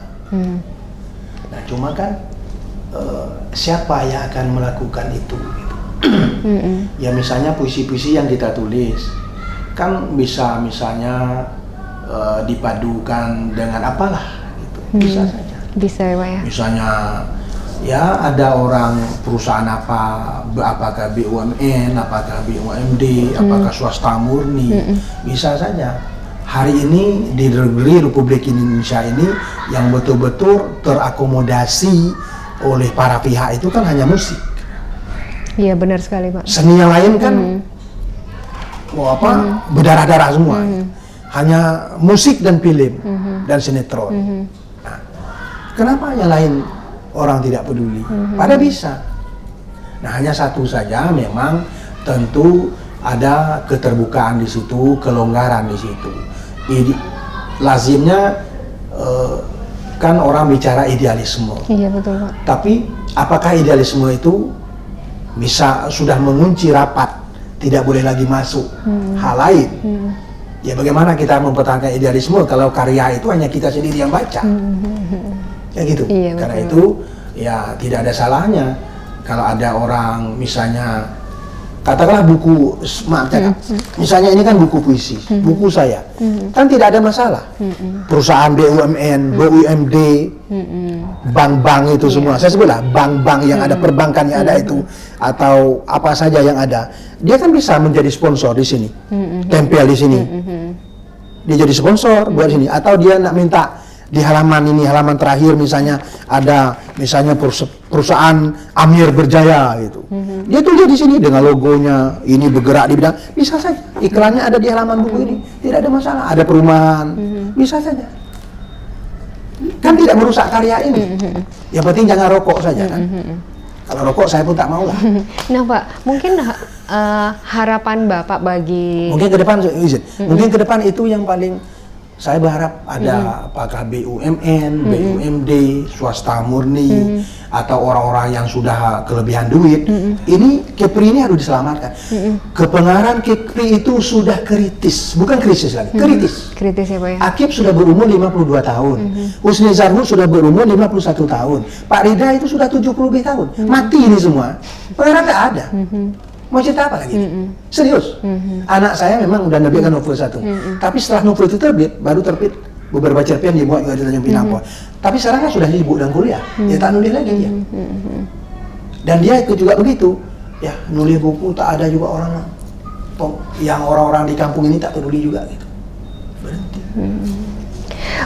Nah cuma kan siapa yang akan melakukan itu? Gitu. Ya misalnya puisi-puisi yang kita tulis kan bisa misalnya dipadukan dengan apalah gitu. Bisa saja. Bisa ya Pak ya? Misalnya ya ada orang perusahaan apakah BUMN, apakah BUMD, apakah swasta murni, bisa saja. Hari ini di negeri Republik Indonesia ini yang betul-betul terakomodasi oleh para pihak itu kan hanya musik. Iya benar sekali Pak. Seni yang lain kan berdarah-darah semua. Hanya musik dan film dan sinetron. Nah, kenapa yang lain orang tidak peduli? Pada bisa. Nah hanya satu saja memang tentu ada keterbukaan di situ, kelonggaran di situ. Lazimnya kan orang bicara idealisme. Iya betul Pak. Tapi apakah idealisme itu bisa sudah mengunci rapat, tidak boleh lagi masuk hal lain? Ya bagaimana kita mempertahankan idealisme kalau karya itu hanya kita sendiri yang baca? Ya gitu. Iya, karena itu ya tidak ada salahnya kalau ada orang misalnya katakanlah buku, maaf cakap, misalnya ini kan buku puisi, buku saya, kan tidak ada masalah. Perusahaan BUMN, BUMD, bank-bank itu semua, saya sebutlah bank-bank yang ada, perbankan yang ada itu, atau apa saja yang ada, dia kan bisa menjadi sponsor di sini, tempel di sini, dia jadi sponsor buat sini, atau dia nak minta di halaman ini, halaman terakhir misalnya ada misalnya perusahaan Amir Berjaya gitu. Dia tulis di sini dengan logonya, ini bergerak di bidang, bisa saja. Iklannya ada di halaman buku ini, tidak ada masalah. Ada perumahan, bisa saja. Kan tidak merusak karya ini. Yang penting jangan rokok saja kan. Kalau rokok saya pun tak mau lah. Nah Pak, mungkin harapan Bapak bagi... Mungkin ke depan, izin. Mungkin ke depan itu yang paling saya berharap ada apakah BUMN, BUMD, swasta murni, atau orang-orang yang sudah kelebihan duit. Ini Kepri ini harus diselamatkan. Kepengaruhan Kepri itu sudah kritis, bukan krisis lagi, kritis. Kritis ya Pak ya? Akib sudah berumur 52 tahun, Husni Zarhur sudah berumur 51 tahun, Pak Rida itu sudah 70 lebih tahun. Mati ini semua, pengarang nggak ada. Mau cerita apa lagi? Serius. Anak saya memang udah nerbitkan novel satu. Tapi setelah novel itu terbit, baru terbit beberapa cerpen dibuat juga di Tanjung Pinang. Tapi sekarang kan sudah sibuk dan kuliah. Dia tak nulis lagi dia. Dan dia ikut juga begitu. Ya, nulis buku tak ada juga orang yang orang-orang di kampung ini tak peduli juga gitu. Berhenti.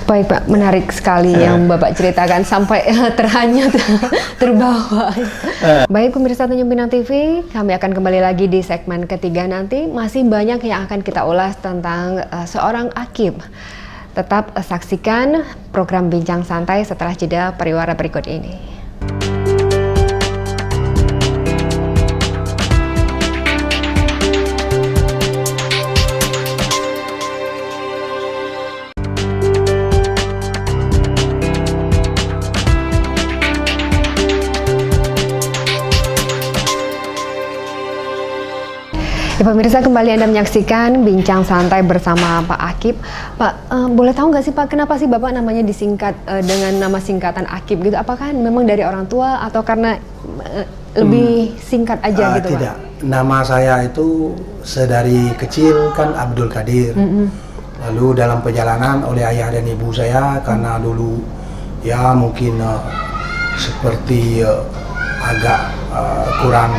Baik Pak, menarik sekali yang Bapak ceritakan sampai terhanyut, terbawa. Baik pemirsa Tanjung Pinang TV, kami akan kembali lagi di segmen ketiga nanti. Masih banyak yang akan kita ulas tentang seorang Akib. Tetap saksikan program Bincang Santai setelah jeda pariwara berikut ini. Ya, pemirsa, kembali Anda menyaksikan Bincang Santai bersama Pak Akib. Pak, boleh tahu nggak sih Pak, kenapa sih Bapak namanya disingkat dengan nama singkatan Akib gitu? Apakah memang dari orang tua atau karena lebih singkat aja gitu tidak. Pak? Nama saya itu sedari kecil kan Abdul Qadir. Lalu dalam perjalanan oleh ayah dan ibu saya, karena dulu ya mungkin seperti agak kurang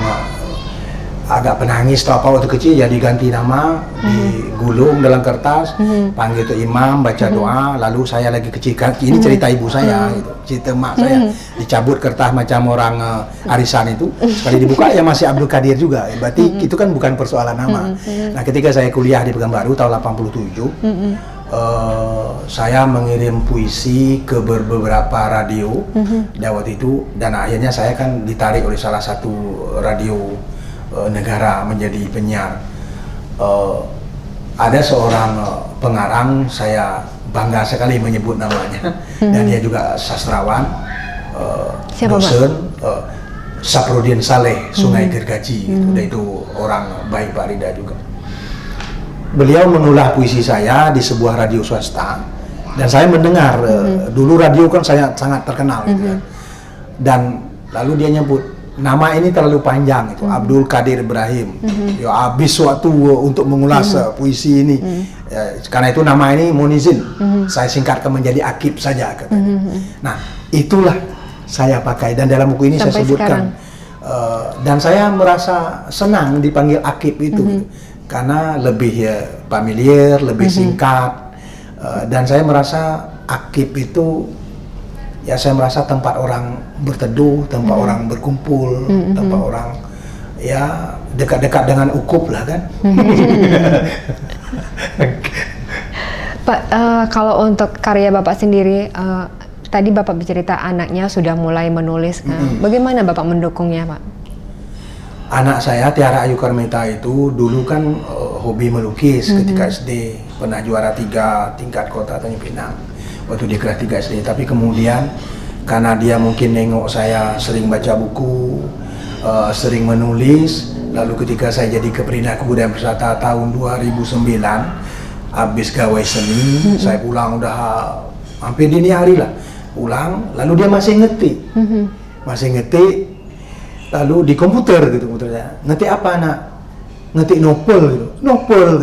agak penangis atau apa waktu kecil, jadi ganti nama, digulung dalam kertas, panggil itu imam, baca doa, lalu saya lagi kecil, ini cerita ibu saya, gitu. Cerita mak saya, dicabut kertas macam orang arisan itu, sekali dibuka ya masih Abdul Qadir juga, berarti itu kan bukan persoalan nama. Nah ketika saya kuliah di Pekanbaru tahun 87, saya mengirim puisi ke beberapa radio waktu itu, dan akhirnya saya kan ditarik oleh salah satu radio negara menjadi penyiar. Ada seorang pengarang, saya bangga sekali menyebut namanya, dan dia juga sastrawan, dosen, Saprudin Saleh, Sungai Gergaji, dan itu orang baik Pak Rida juga. Beliau menulis puisi saya di sebuah radio swasta, dan saya mendengar, dulu radio kan saya sangat terkenal gitu kan. Dan lalu dia nyebut, nama ini terlalu panjang itu, Abdul Qadir Ibrahim. Ya habis waktu untuk mengulas puisi ini. Ya, karena itu nama ini mohon izin, saya singkatkan menjadi Akib saja katanya. Nah, itulah saya pakai, dan dalam buku ini sampai saya sebutkan. Dan saya merasa senang dipanggil Akib itu, karena lebih familiar, lebih singkat. Dan saya merasa Akib itu, ya saya merasa tempat orang berteduh, tempat orang berkumpul, tempat orang ya dekat-dekat dengan ukhup lah kan. Pak, kalau untuk karya Bapak sendiri, tadi Bapak bercerita anaknya sudah mulai menulis, bagaimana Bapak mendukungnya Pak? Anak saya Tiara Ayu Karmeta itu dulu kan hobi melukis ketika SD, pernah juara 3 tingkat kota Tanjung Pinang waktu dia kelas 3 SD, tapi kemudian karena dia mungkin nengok saya sering baca buku, sering menulis, lalu ketika saya jadi Keperindak Kebudayaan Persata tahun 2009, habis gawai seni, saya pulang udah hampir dini hari lah, pulang, lalu dia masih ngetik, lalu di komputer gitu, ngetik apa nak? Ngetik novel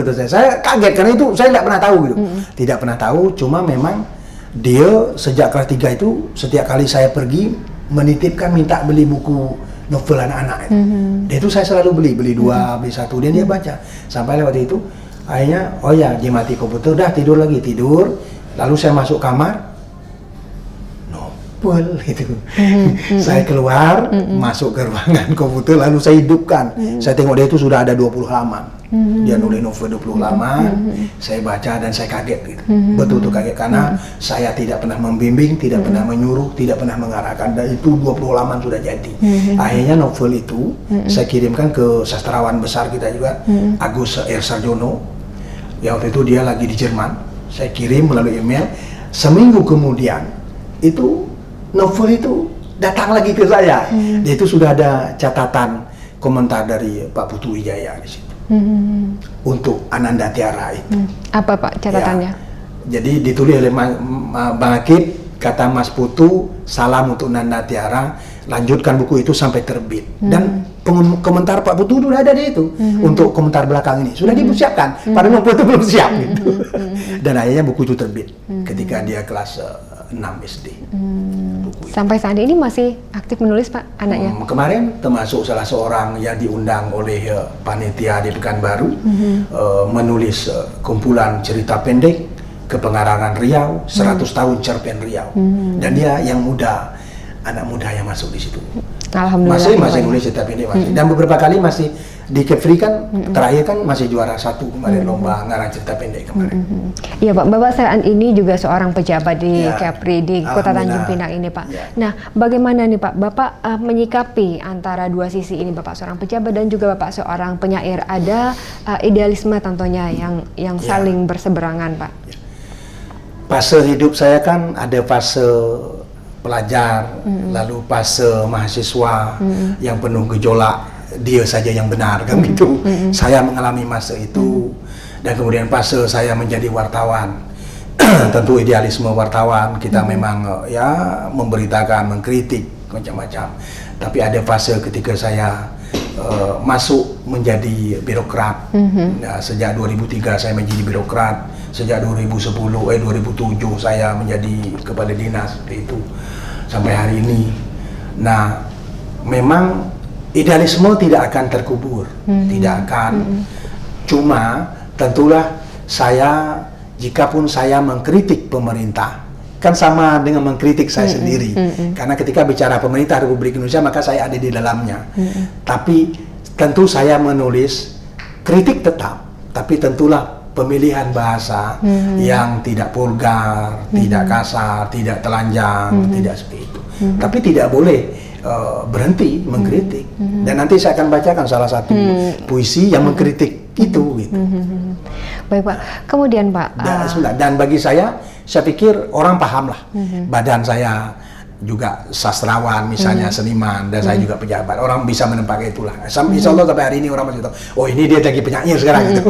gitu, saya kaget karena itu saya tidak pernah tahu gitu, tidak pernah tahu, cuma memang dia sejak kelas 3 itu setiap kali saya pergi menitipkan minta beli buku novel anak-anak itu. Dia itu saya selalu beli 2, beli 1, dan dia baca. Sampai lewat itu akhirnya, oh ya dia mati komputer, udah tidur lagi, lalu saya masuk kamar, novel itu. Saya keluar, masuk ke ruangan komputer, lalu saya hidupkan. Saya tengok dia itu sudah ada 20 halaman. Dia nulis novel 20 halaman, saya baca dan saya kaget gitu. Betul-betul kaget karena saya tidak pernah membimbing, tidak pernah menyuruh, tidak pernah mengarahkan, dan itu 20 halaman sudah jadi. Akhirnya novel itu saya kirimkan ke sastrawan besar kita juga, Agus R. Sarjono. Ya waktu itu dia lagi di Jerman. Saya kirim melalui email. Seminggu kemudian itu novel itu datang lagi ke saya. Dia itu sudah ada catatan komentar dari Pak Putu Wijaya di situ. Untuk Ananda Tiara itu. Apa Pak catatannya? Ya, jadi ditulis oleh Bang Akid, kata Mas Putu, salam untuk Nanda Tiara, lanjutkan buku itu sampai terbit. Dan komentar Pak Putu sudah ada di itu. Untuk komentar belakang ini sudah dipersiapkan, padahal novel itu belum siap gitu. Dan akhirnya buku itu terbit ketika dia kelas 6 SD. Sampai saat ini masih aktif menulis Pak anaknya? Kemarin termasuk salah seorang yang diundang oleh panitia di Pekanbaru menulis kumpulan cerita pendek Kepengarangan Riau, 100 tahun Cerpen Riau. Dan dia yang muda, anak muda yang masuk di situ. Alhamdulillah. Masih nulis cerita pendek masih. Dan beberapa kali masih di Kepri kan terakhir kan masih juara 1 kemarin lomba ngarang cerita pendek kemarin. Iya Pak, Bapak saat ini juga seorang pejabat di Kepri di Kota Tanjung Pinang ini Pak. Ya. Nah, bagaimana nih Pak, Bapak menyikapi antara dua sisi ini, Bapak seorang pejabat dan juga Bapak seorang penyair, ada idealisme tentunya yang saling berseberangan Pak. Ya. Fase hidup saya kan ada fase pelajar, lalu fase mahasiswa yang penuh gejolak, dia saja yang benar kan gitu. Saya mengalami masa itu, dan kemudian fase saya menjadi wartawan. Tentu idealisme wartawan, kita memang ya memberitakan, mengkritik macam-macam. Tapi ada fase ketika saya masuk menjadi birokrat. Nah, sejak 2003 saya menjadi birokrat. Sejak 2007 saya menjadi kepala dinas itu sampai hari ini. Nah, memang idealisme tidak akan terkubur, tidak akan. Cuma tentulah saya, jikapun saya mengkritik pemerintah, kan sama dengan mengkritik saya sendiri. Karena ketika bicara pemerintah Republik Indonesia maka saya ada di dalamnya. Tapi tentu saya menulis kritik tetap, tapi tentulah pemilihan bahasa yang tidak vulgar, tidak kasar, tidak telanjang, tidak seperti itu. Tapi tidak boleh berhenti mengkritik. Dan nanti saya akan bacakan salah satu puisi yang mengkritik itu. Gitu. Baik Pak, kemudian Pak. Dan bagi saya pikir orang paham lah. Badan saya juga sastrawan, misalnya seniman, dan saya juga pejabat. Orang bisa menempatkan itulah. Insya Allah sampai hari ini orang masih tahu, oh ini dia lagi penyair sekarang itu.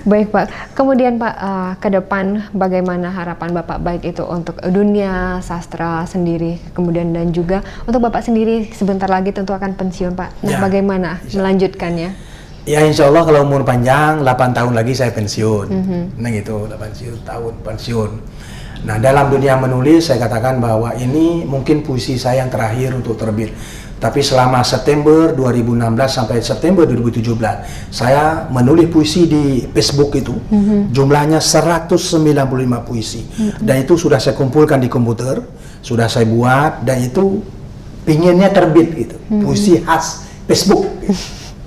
Baik Pak, kemudian Pak, ke depan bagaimana harapan Bapak, baik itu untuk dunia sastra sendiri, kemudian dan juga untuk Bapak sendiri sebentar lagi tentu akan pensiun Pak. Nah, bagaimana melanjutkannya? Ya insya Allah kalau umur panjang, 8 tahun lagi saya pensiun. Nah gitu, 8 tahun pensiun. Nah dalam dunia menulis saya katakan bahwa ini mungkin puisi saya yang terakhir untuk terbit. Tapi selama September 2016 sampai September 2017 saya menulis puisi di Facebook itu. Jumlahnya 195 puisi. Dan itu sudah saya kumpulkan di komputer, sudah saya buat, dan itu pinginnya terbit gitu. Puisi khas Facebook.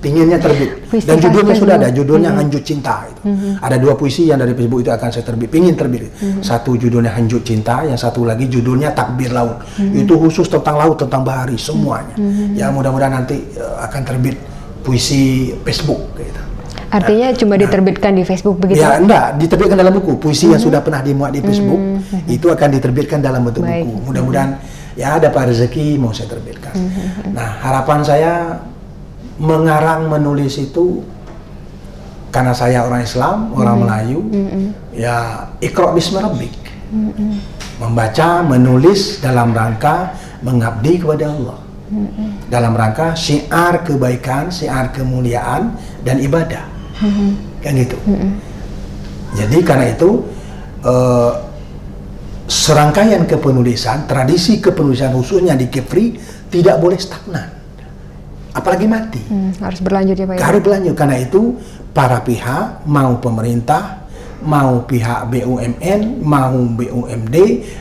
Pinginnya terbit. Dan judulnya sudah ada, judulnya Hanjut Cinta itu. Ada 2 puisi yang dari Facebook itu akan saya terbit, pingin terbit. Satu judulnya Hanjut Cinta, yang satu lagi judulnya Takbir Laut. Itu khusus tentang laut, tentang bahari semuanya. Ya mudah-mudahan nanti akan terbit puisi Facebook gitu. Artinya cuma diterbitkan di Facebook begitu? Ya enggak, diterbitkan dalam buku. Puisi yang sudah pernah dimuat di Facebook itu akan diterbitkan dalam bentuk buku. Mudah-mudahan ya dapat rezeki mau saya terbitkan. Nah, harapan saya mengarang menulis itu karena saya orang Islam, orang Melayu, ya Iqra bismi rabbik. Membaca, menulis dalam rangka mengabdi kepada Allah. Dalam rangka syiar kebaikan, syiar kemuliaan dan ibadah. Kan gitu. Jadi karena itu serangkaian kepenulisan, tradisi kepenulisan khususnya di Kepri tidak boleh stagnan. Apalagi mati. Harus berlanjut ya Pak? Harus berlanjut. Karena itu para pihak, mau pemerintah, mau pihak BUMN, mau BUMD,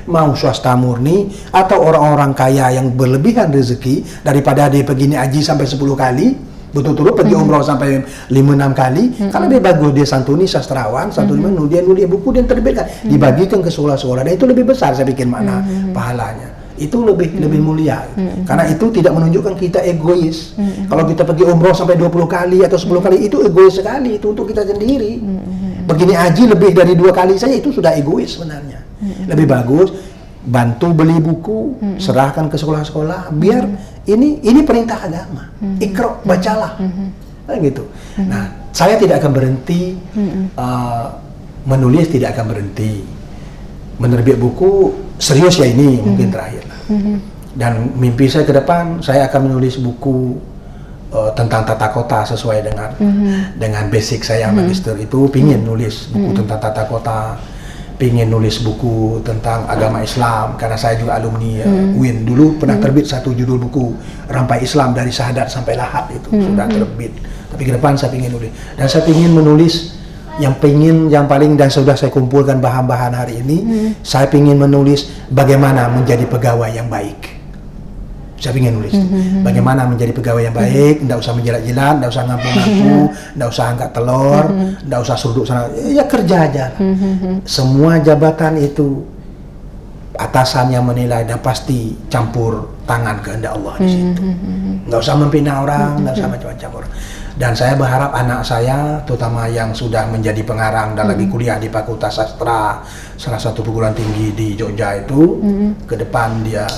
mau swasta murni, atau orang-orang kaya yang berlebihan rezeki daripada dia pergi haji sampai 10 kali, betul-betul pergi umroh sampai 5-6 kali, kalau lebih bagus dia santuni sastrawan, santuni dia nulis buku dan terbitkan, dibagikan ke sekolah-sekolah, dan itu lebih besar saya pikir makna pahalanya. Itu lebih mulia, karena itu tidak menunjukkan kita egois. Kalau kita pergi umroh sampai 20 kali atau 10 kali, itu egois sekali, itu untuk kita sendiri. Begini haji lebih dari 2 kali saja itu sudah egois sebenarnya. Lebih bagus bantu beli buku, serahkan ke sekolah-sekolah, biar ini perintah agama. Iqra, bacalah, gitu. Nah, saya tidak akan berhenti menulis, tidak akan berhenti menerbit buku. Serius ya ini mungkin terakhir. Dan mimpi saya ke depan, saya akan menulis buku tentang tata kota sesuai dengan basic saya yang magister itu. Pingin nulis buku tentang tata kota, pingin nulis buku tentang agama Islam, karena saya juga alumni UIN. Dulu pernah terbit satu judul buku, Rampai Islam dari Syahadat sampai Lahad, itu sudah terbit. Tapi ke depan saya pingin nulis, dan saya pingin menulis yang paling, dan sudah saya kumpulkan bahan-bahan hari ini. Saya ingin menulis bagaimana menjadi pegawai yang baik. Saya ingin nulis bagaimana menjadi pegawai yang baik, tidak usah menjilat-jilat, tidak usah ngampu-ngampu, tidak usah angkat telur, tidak usah suduk sana, ya kerja aja. Semua jabatan itu atasan yang menilai, dan pasti campur tangan kehendak Allah di situ. Nggak usah mempina orang, nggak usah macam-macam orang. Dan saya berharap anak saya, terutama yang sudah menjadi pengarang dan lagi kuliah di Fakultas Sastra, salah satu perguruan tinggi di Jogja itu, ke depan dia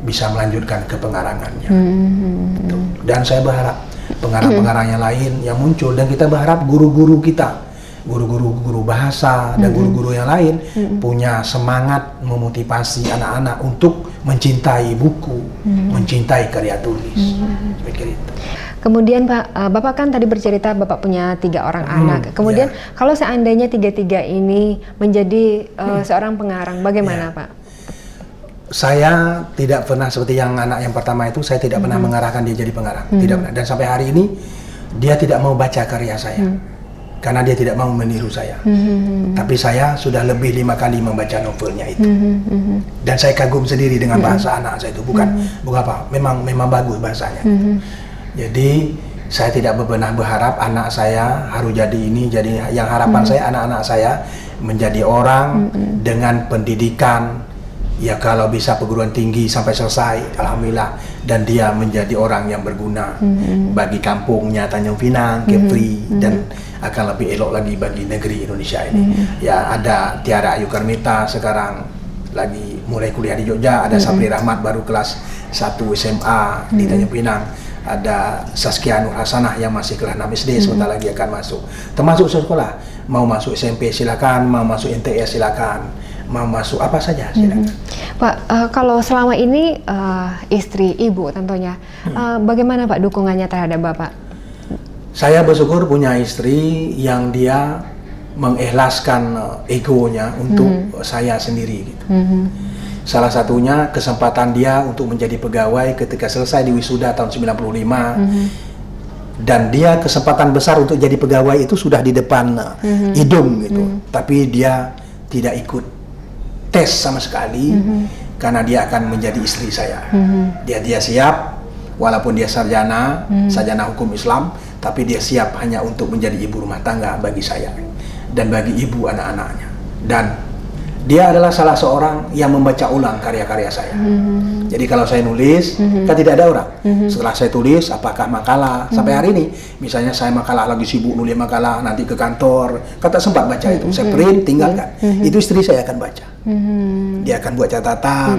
bisa melanjutkan ke pengarangannya. Dan saya berharap pengarang-pengarang yang lain yang muncul, dan kita berharap guru-guru kita, guru bahasa dan guru-guru yang lain punya semangat memotivasi anak-anak untuk mencintai buku, mencintai karya tulis. Pikir itu. Kemudian Pak, Bapak kan tadi bercerita Bapak punya 3 orang anak. Kemudian kalau seandainya 3-3 ini menjadi seorang pengarang, bagaimana Pak? Saya tidak pernah seperti yang anak yang pertama itu, saya tidak pernah mengarahkan dia jadi pengarang, tidak pernah. Dan sampai hari ini dia tidak mau baca karya saya, karena dia tidak mau meniru saya. Tapi saya sudah lebih 5 kali membaca novelnya itu, dan saya kagum sendiri dengan bahasa anak saya itu. Bukan apa, memang bagus bahasanya. Jadi saya tidak pernah berharap anak saya harus jadi ini, jadi yang harapan saya anak-anak saya menjadi orang dengan pendidikan, ya kalau bisa perguruan tinggi sampai selesai, alhamdulillah, dan dia menjadi orang yang berguna bagi kampungnya Tanjung Pinang, Kepri, dan akan lebih elok lagi bagi negeri Indonesia ini. Ya ada Tiara Ayu Karmita sekarang lagi mulai kuliah di Jogja, ada Sapri Rahmat baru kelas 1 SMA di Tanjung Pinang, ada Saskia Nur Hasanah yang masih kelas 6 SD, sebentar lagi akan masuk. Termasuk sekolah, mau masuk SMP silakan, mau masuk NTS silakan, mau masuk apa saja silakan. Pak, kalau selama ini istri, ibu tentunya, bagaimana Pak dukungannya terhadap Bapak? Saya bersyukur punya istri yang dia mengikhlaskan egonya untuk saya sendiri gitu. Salah satunya kesempatan dia untuk menjadi pegawai ketika selesai di wisuda tahun 95, dan dia kesempatan besar untuk jadi pegawai itu sudah di depan hidung gitu, tapi dia tidak ikut tes sama sekali, karena dia akan menjadi istri saya. Dia siap, walaupun dia sarjana hukum Islam, tapi dia siap hanya untuk menjadi ibu rumah tangga bagi saya dan bagi ibu anak-anaknya. Dan dia adalah salah seorang yang membaca ulang karya-karya saya. Jadi kalau saya nulis, kan tidak ada orang. Setelah saya tulis, apakah makalah, sampai hari ini, misalnya saya makalah lagi sibuk nulis makalah, nanti ke kantor, kata sempat baca itu, saya print, tinggalkan. Itu istri saya akan baca. Dia akan buat catatan.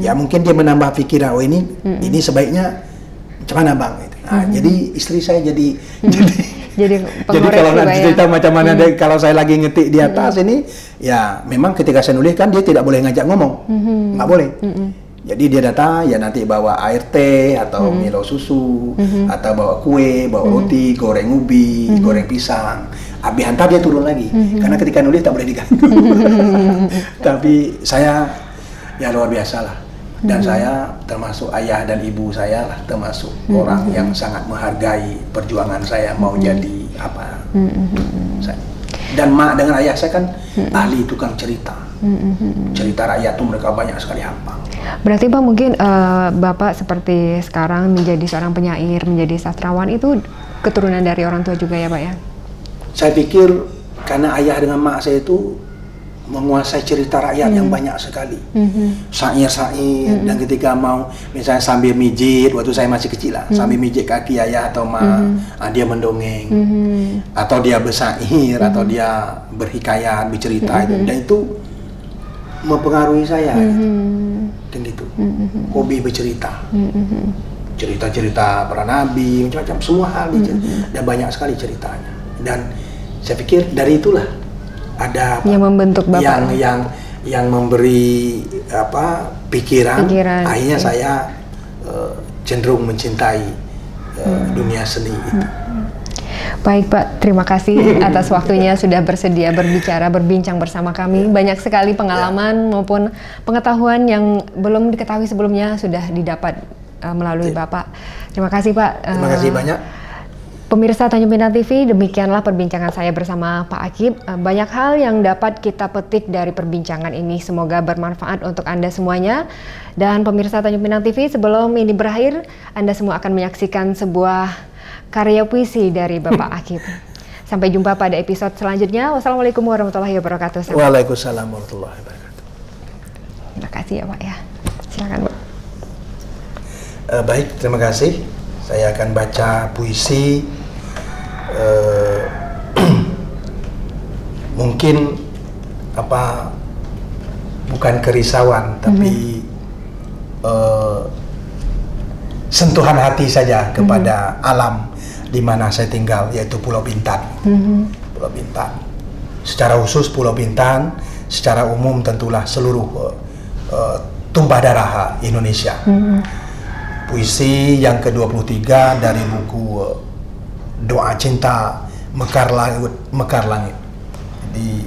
Ya mungkin dia menambah pikiran, oh ini sebaiknya macam mana bang? Nah, jadi istri saya jadi kalau nanti cerita macam mana kalau saya lagi ngetik di atas ini, ya memang ketika saya nulis kan dia tidak boleh ngajak ngomong, nggak boleh. Jadi dia datang ya nanti bawa air teh atau Milo susu, atau bawa kue, bawa roti, goreng ubi, goreng pisang. Habis hantar dia turun lagi, karena ketika nulis tak boleh diganggu. Tapi saya ya luar biasa lah. Dan saya termasuk ayah dan ibu saya lah, termasuk orang yang sangat menghargai perjuangan saya mau jadi apa. Dan mak dengan ayah saya kan ahli tukang cerita. Cerita rakyat tuh mereka banyak sekali hafal. Berarti Pak mungkin Bapak seperti sekarang menjadi seorang penyair, menjadi sastrawan itu keturunan dari orang tua juga ya Pak ya? Saya pikir karena ayah dengan mak saya itu menguasai cerita rakyat yang banyak sekali. Syair-syair, dan ketika mau misalnya sambil mijit, waktu saya masih kecil lah, sambil mijit kaki ayah atau mak, dia mendongeng, atau dia bersair, atau dia berhikayat, bercerita itu, dan itu mempengaruhi saya. Dan gitu, hobi bercerita, cerita-cerita para nabi, macam-macam semua hal, dan banyak sekali ceritanya. Dan saya pikir dari itulah ada yang membentuk Bapak, yang memberi pikiran. Akhirnya saya cenderung mencintai dunia seni itu. Baik Pak, terima kasih atas waktunya sudah bersedia berbicara, berbincang bersama kami. Banyak sekali pengalaman maupun pengetahuan yang belum diketahui sebelumnya sudah didapat melalui Bapak. Terima kasih Pak. Terima kasih banyak. Pemirsa Tanjung Pinang TV, demikianlah perbincangan saya bersama Pak Akib. Banyak hal yang dapat kita petik dari perbincangan ini. Semoga bermanfaat untuk Anda semuanya. Dan pemirsa Tanjung Pinang TV, sebelum ini berakhir, Anda semua akan menyaksikan sebuah karya puisi dari Bapak Akib. Sampai jumpa pada episode selanjutnya. Wassalamualaikum warahmatullahi wabarakatuh. Waalaikumsalam warahmatullahi wabarakatuh. Terima kasih ya Pak ya. Silakan Pak. Baik, terima kasih. Saya akan baca puisi mungkin bukan kerisauan, tapi sentuhan hati saja kepada alam di mana saya tinggal, yaitu Pulau Bintan. Pulau Bintan. Secara khusus Pulau Bintan, secara umum tentulah seluruh tumpah darah Indonesia. Puisi yang ke-23 dari buku Doa Cinta Mekar Langit. Jadi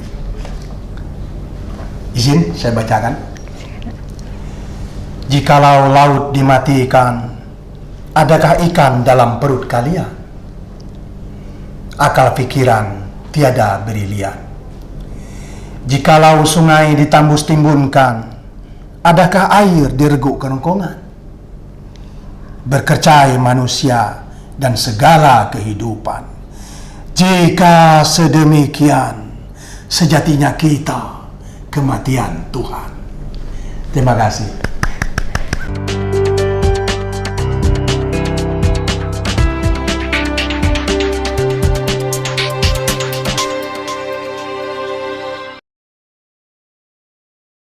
izin saya bacakan. Jikalau laut dimatikan, adakah ikan dalam perut kalian? Akal pikiran tiada brilian. Jikalau sungai ditambus timbunkan, adakah air direguk kerongkongan? Berkercai manusia dan segala kehidupan. Jika sedemikian, sejatinya kita kematian Tuhan. Terima kasih.